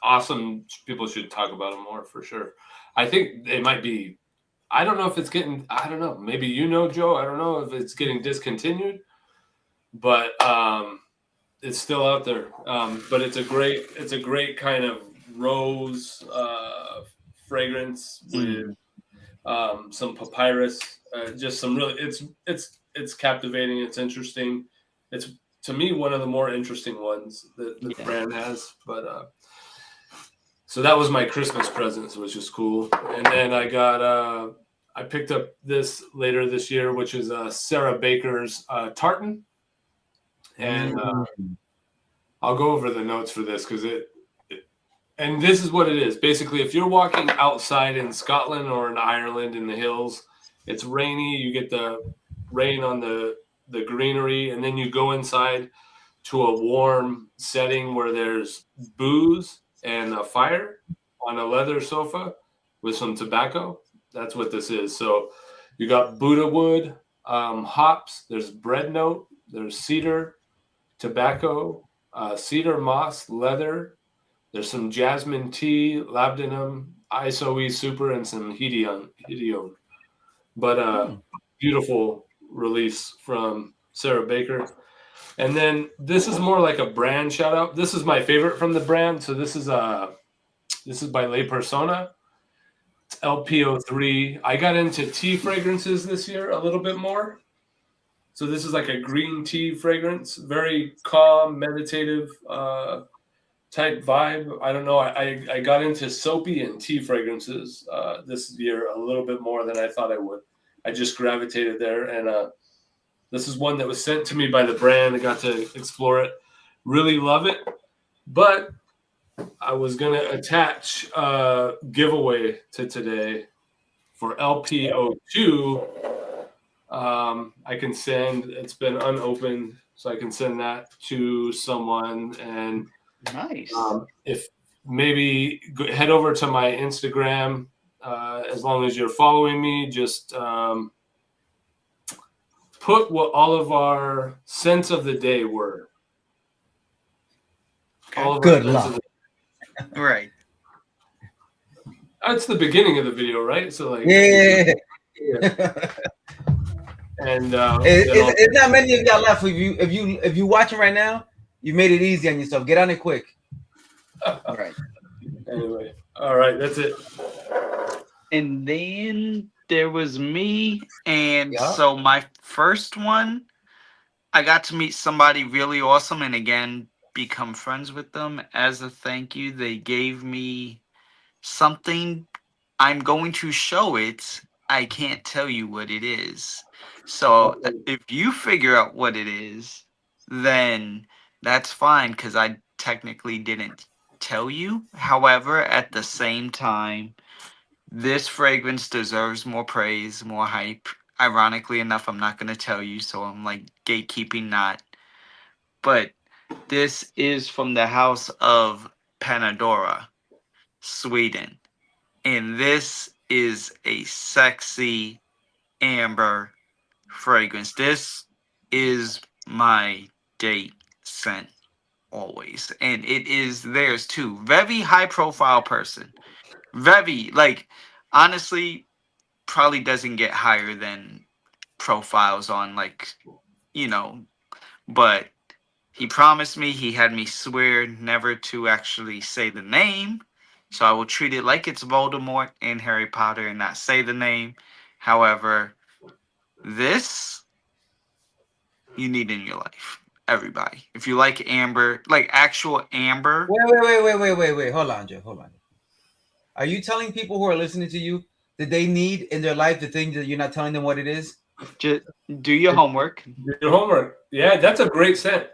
Awesome. People should talk about it more for sure. I think it might be, I don't know if it's getting, I don't know. Maybe Joe. I don't know if it's getting discontinued, but it's still out there. But it's a great kind of rose fragrance with some papyrus. Just some really, it's captivating. It's interesting. It's to me one of the more interesting ones that the brand has. But so that was my Christmas present, which is cool. And then I picked up this later this year, which is Sarah Baker's Tartan. And I'll go over the notes for this because and this is what it is. Basically, if you're walking outside in Scotland or in Ireland in the hills, it's rainy, you get the rain on the greenery, and then you go inside to a warm setting where there's booze and a fire on a leather sofa with some tobacco. That's what this is. So you got Buddha wood, hops, there's bread note, there's cedar, tobacco, cedar moss, leather. There's some jasmine tea, labdanum, isoe super, and some hedione. But beautiful release from Sarah Baker. And then this is more like a brand shout out. This is my favorite from the brand. So this is by Le Persona. It's LP03. I got into tea fragrances this year a little bit more. So this is like a green tea fragrance, very calm, meditative type vibe. I don't know. I got into soapy and tea fragrances this year a little bit more than I thought I would. I just gravitated there, and this is one that was sent to me by the brand. I got to explore it. Really love it. But I was going to attach a giveaway to today for LP02. I can send, it's been unopened, so I can send that to someone. And nice. If maybe head over to my Instagram, as long as you're following me, just put what all of our scents of the day were. Oliver, Good this luck. Right. That's the beginning of the video, right? So like, Yeah. and It's not many of y'all left. If you watching right now, you made it easy on yourself. Get on it quick. Right. anyway, all right, that's it. And then there was me, and Yeah. so my first one, I got to meet somebody really awesome, and again become friends with them. As a thank you, they gave me something. I'm going to show it. I can't tell you what it is. So if you figure out what it is, then that's fine because I technically didn't tell you. However, at the same time, this fragrance deserves more praise, more hype. Ironically enough, I'm not going to tell you, so I'm like gatekeeping not. But this is from the house of Panadora, Sweden. And this is a sexy amber fragrance. This is my date scent always. And it is theirs too. Very high profile person. Very, like, honestly, probably doesn't get higher than profiles on, like, you know, but he promised me, he had me swear never to actually say the name. So I will treat it like it's Voldemort in Harry Potter and not say the name. However, this you need in your life. Everybody. If you like amber, like actual amber. Wait. Hold on, Joe. Hold on. Are you telling people who are listening to you that they need in their life the thing that you're not telling them what it is? Just do your homework. Do your homework. Yeah, that's a great scent.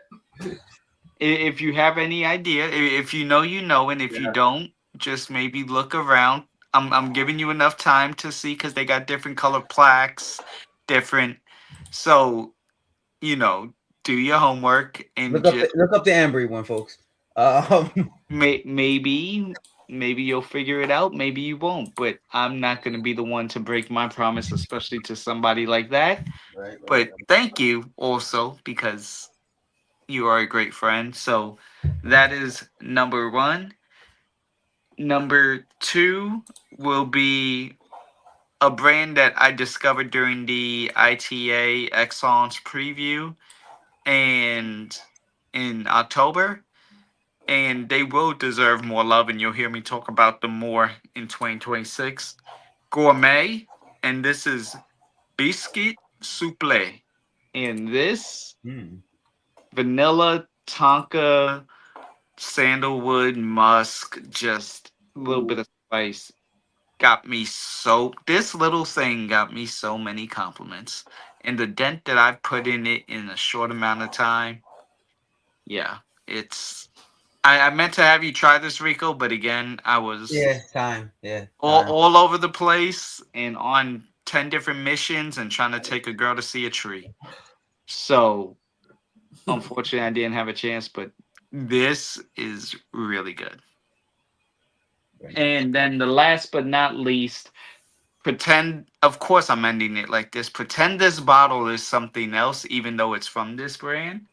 If you have any idea, if you know, you know, and if you don't, just maybe look around. I'm giving you enough time to see because they got different color plaques, different. So, you know, do your homework and Look up the amber one, folks. maybe you'll figure it out. Maybe you won't. But I'm not going to be the one to break my promise, especially to somebody like that. Right. But thank you also because you are a great friend. So that is number one. Number two will be a brand that I discovered during the ITA Excellence preview and in October. And they will deserve more love, and you'll hear me talk about them more in 2026. Gourmet, and this is Biscuit Souffle. And this vanilla, tonka, sandalwood, musk, just a little bit of spice. Got me so, this little thing got me so many compliments. And the dent that I put in it in a short amount of time, yeah, it's, I meant to have you try this, Rico, but again, I was time. all over the place and on 10 different missions and trying to take a girl to see a tree. So, unfortunately, I didn't have a chance, but this is really good. And then the last but not least, pretend, of course I'm ending it like this, pretend this bottle is something else, even though it's from this brand.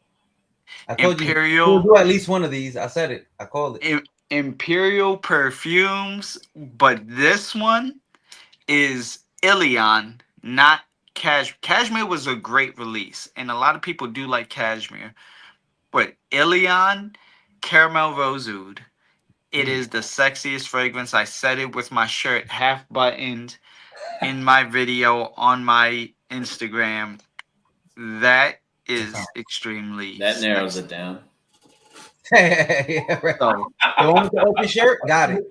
I told Imperial, you we'll do at least one of these. I said it. I called it. Imperial perfumes, but this one is Ilion, not Cashmere. Cashmere was a great release, and a lot of people do like Cashmere. But Ilion Caramel Rose Oud, it is the sexiest fragrance. I said it with my shirt half buttoned in my video on my Instagram. That is extremely That narrows sexy. it down. Yeah, right. So, The one with the open shirt, got it.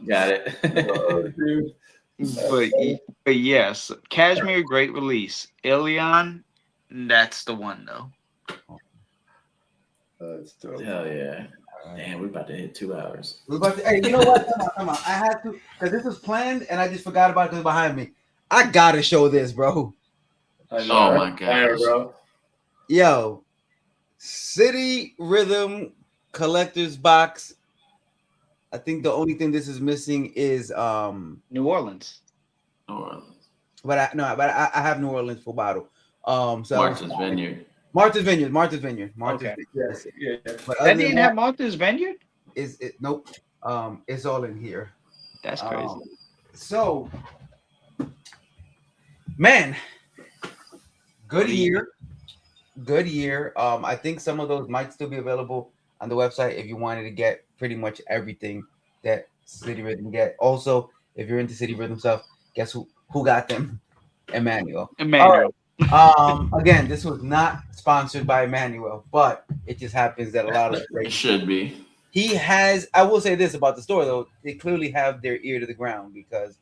Got it. Oh, dude. but yes, Cashmere, great release. Ilion, that's the one though. That's dope. Hell yeah. Damn, we're about to hit 2 hours. We're about to, hey, you know what? Come on. I had to, because this was planned and I just forgot about it behind me. I gotta show this, bro. I know, Oh right? my Fire, gosh. bro. Yo, City Rhythm Collector's Box. I think the only thing this is missing is New Orleans. Or but I have New Orleans full bottle. So Martha's Vineyard. Martha's Vineyard. Martha's Vineyard. Martha's Okay. Vineyard. Yeah, That's it. yeah. But That other than didn't that, have Martha's Vineyard. is it? Nope. It's all in here. That's crazy. So, man, good year. Good year. I think some of those might still be available on the website if you wanted to get pretty much everything that City Rhythm get. Also, if you're into City Rhythm stuff, guess who got them? Emmanuel. Emmanuel. Again, this was not sponsored by Emmanuel, but it just happens that a lot of It should be. he has. I will say this about the store though: they clearly have their ear to the ground because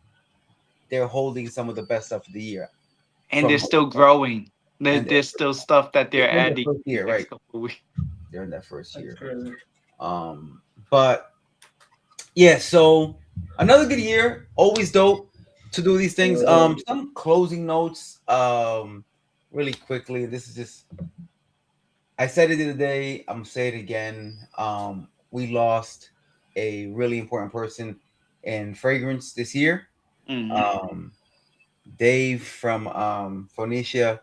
they're holding some of the best stuff of the year. And From- they're still growing. And There's still stuff that they're in their adding. first year, next right? couple of weeks. They're in that first year. That's crazy. But yeah, so another good year. Always dope to do these things. Some closing notes. Really quickly. This is just. I said it the other day. I'm gonna say it again. We lost a really important person in fragrance this year. Mhm. Dave from Phoenicia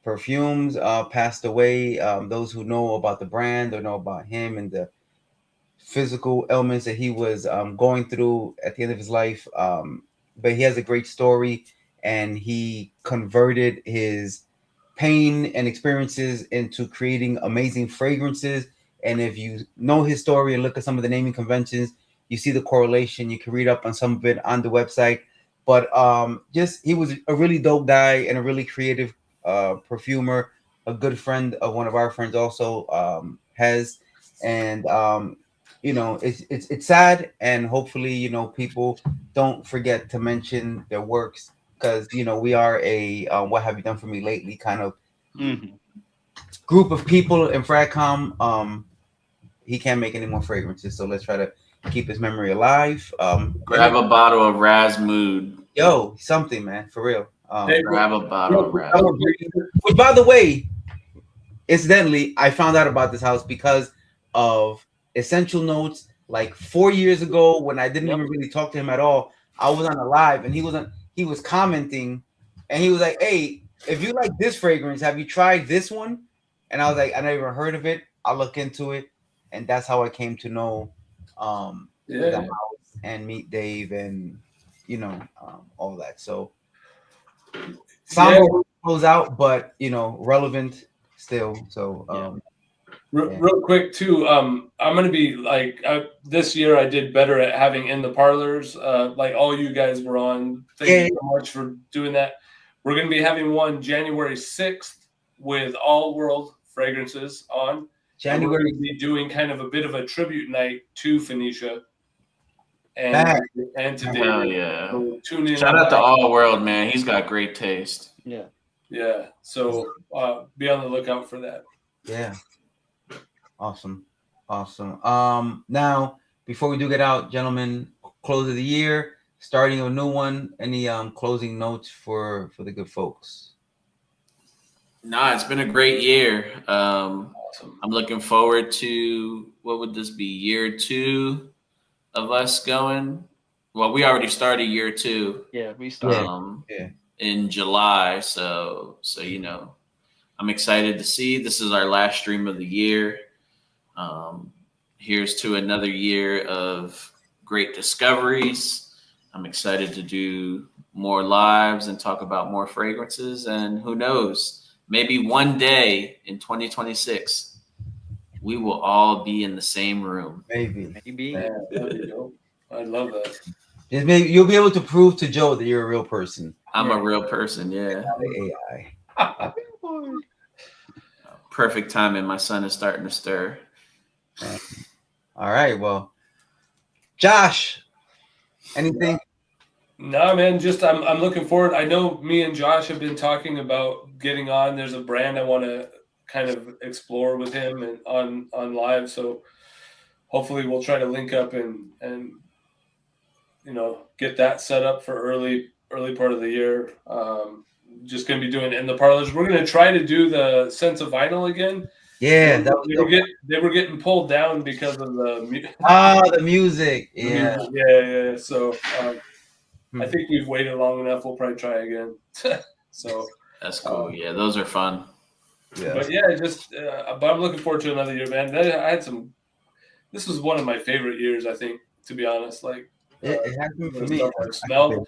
Perfumes passed away. Those who know about the brand or know about him and the physical ailments that he was going through at the end of his life. But he has a great story, and he converted his pain and experiences into creating amazing fragrances. And if you know his story and look at some of the naming conventions, you see the correlation. You can read up on some of it on the website. But just he was a really dope guy and a really creative perfumer, a good friend of one of our friends also has. And you know, it's sad, and hopefully, you know, people don't forget to mention their works, because you know we are a what have you done for me lately kind of Mhm. group of people in Fragcom. He can't make any more fragrances, so let's try to keep his memory alive. Grab a bottle of Raz Mood. Yo, something, man, for real. Hey, Grab a bottle of Raz. Which, by the way, incidentally, I found out about this house because of Essential Notes. Like 4 years ago, when I didn't Yep. even really talk to him at all, I was on a live, and he was commenting, and he was like, "Hey, if you like this fragrance, have you tried this one?" And I was like, "I never even heard of it. I'll look into it." And that's how I came to know the Yeah. house and meet Dave, and you know, all that. So somber close out, but you know, relevant still. So Real quick too, I'm gonna be like this year. I did better at having in the parlors. Like all you guys were on. Thank you so much for doing that. We're gonna be having one January 6th with All World Fragrances on. And we're January. gonna be doing kind of a bit of a tribute night to Phoenicia and to Hell David. yeah. So tune in. Shout out to All World, man. He's got great taste. Yeah. Yeah. So be on the lookout for that. Yeah. Awesome. Now, before we do get out, gentlemen, close of the year, starting a new one. Any closing notes for the good folks? Nah, it's been a great year. Awesome. I'm looking forward to, what would this be, year 2 of us going? Well, we already started year 2. Yeah, we started. In July. So you know, I'm excited to see. This is our last stream of the year. Here's to another year of great discoveries. I'm excited to do more lives and talk about more fragrances. And who knows, maybe one day in 2026, we will all be in the same room. Maybe. Yeah, that'd be dope. I love that. Just maybe you'll be able to prove to Joe that you're a real person. I'm a real person, yeah. Not an AI. Perfect timing. My son is starting to stir. All right. Well, Josh, anything? No, man, just I'm looking forward. I know me and Josh have been talking about getting on. There's a brand I want to kind of explore with him and on live. So hopefully we'll try to link up and you know, get that set up for early part of the year. Just gonna be doing in the parlors. We're gonna try to do the Sense of Vinyl again. Yeah, They were getting pulled down because of the music. Yeah. Yeah. So I think we've waited long enough. We'll probably try again. So That's cool. Yeah, those are fun. Yeah. But yeah, just but I'm looking forward to another year, man. I had some. This was one of my favorite years, I think, to be honest. Like It has been for the me. stuff I smelled,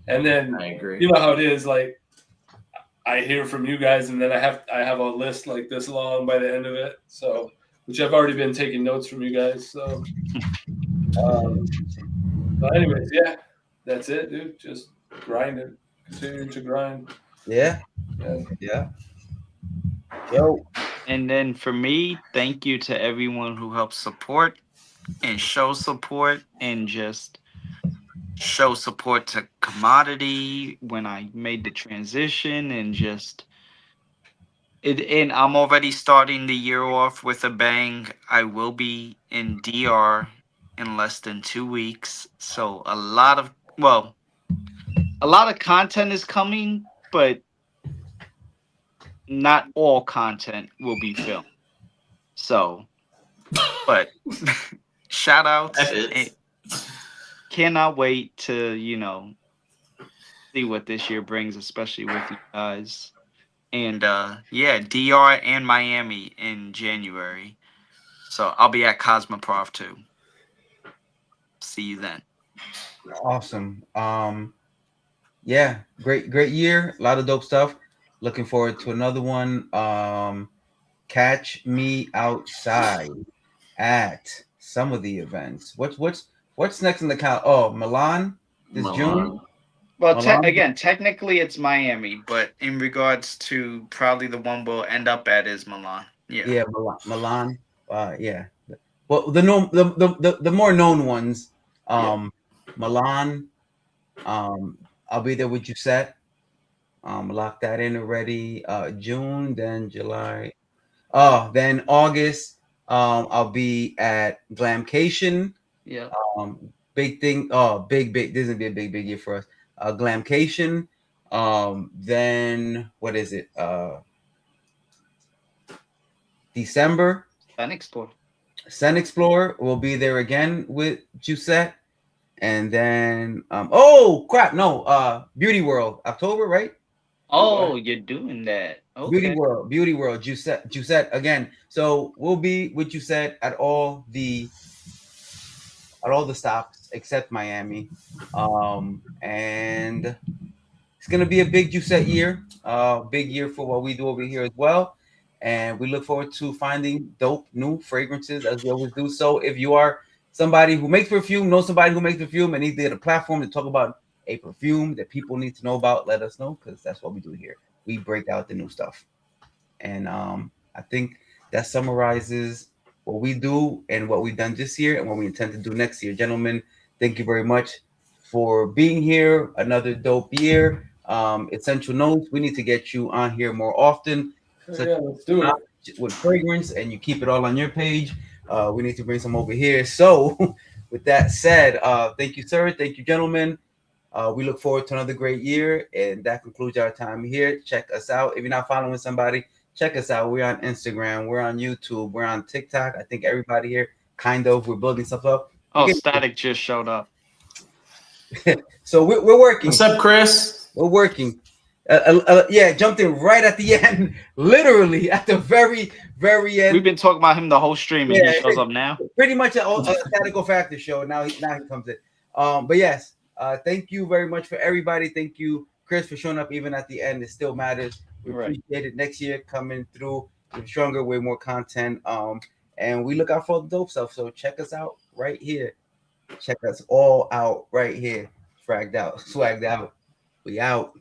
and then I agree. you know how it is. Like I hear from you guys, and then I have a list like this long by the end of it. So, which I've already been taking notes from you guys. So, but anyways, yeah, that's it, dude. Just grinding, continuing to grind. Yeah. Yeah. Yeah. Yo. And then for me, thank you to everyone who helps support and show support and just show support to Commodity when I made the transition and just it. And I'm already starting the year off with a bang. I will be in DR in less than 2 weeks, so a lot of content is coming, but not all content will be filmed. So, but shout outs. That is. Cannot wait to, see what this year brings, especially with you guys. And yeah, DR and Miami in January. So I'll be at Cosmoprof too. See you then. Awesome. Yeah, great year. A lot of dope stuff. Looking forward to another one. Catch me outside at some of the events. What's next in the count? Oh, Milan this June. Well, Milan? technically it's Miami, but in regards to probably the one we'll end up at is Milan. Yeah. Yeah, Milan. Yeah. Well, the more known ones. Milan. I'll be there with Giuseppe. Lock that in already. June, then July. Oh, then August. I'll be at Glamcation. Yeah. Big thing. Oh, big. This is gonna be a big year for us. Glamcation. Then what is it? December. Sun Explorer will be there again with Giuseppe. And then oh crap, no, Beauty World, October, right? Oh, you're doing that. Okay. Beauty World, Giuseppe again. So we'll be with Giuseppe at all the stops except Miami. And it's gonna be a big Giuseppe year, big year for what we do over here as well. And we look forward to finding dope new fragrances as we always do. So if you are somebody who makes perfume, know somebody who makes perfume, and need to get a platform to talk about a perfume that people need to know about, let us know, because that's what we do here. We break out the new stuff. And I think that summarizes what we do and what we've done this year and what we intend to do next year. Gentlemen, thank you very much for being here. Another dope year. Essential Notes, we need to get you on here more often. Yeah, let's do it. With fragrance, and you keep it all on your page. We need to bring some over here. So with that said, thank you, sir. Thank you, gentlemen. We look forward to another great year. And that concludes our time here. Check us out. If you're not following somebody, check us out. We're on Instagram. We're on YouTube. We're on TikTok. I think everybody here, kind of, we're building stuff up. Oh, Static just showed up. So we're working. What's up, Chris? We're working. Yeah, jumped in right at the end, literally at the very end. We've been talking about him the whole stream, and he shows up now. Pretty much a Statical Factor show. Now he comes in. But yes, thank you very much for everybody. Thank you, Chris, for showing up even at the end. It still matters. We appreciate it. Next year coming through with stronger, way more content. And we look out for the dope stuff. So check us out right here. Check us all out right here. Fragged out, swagged out. We out.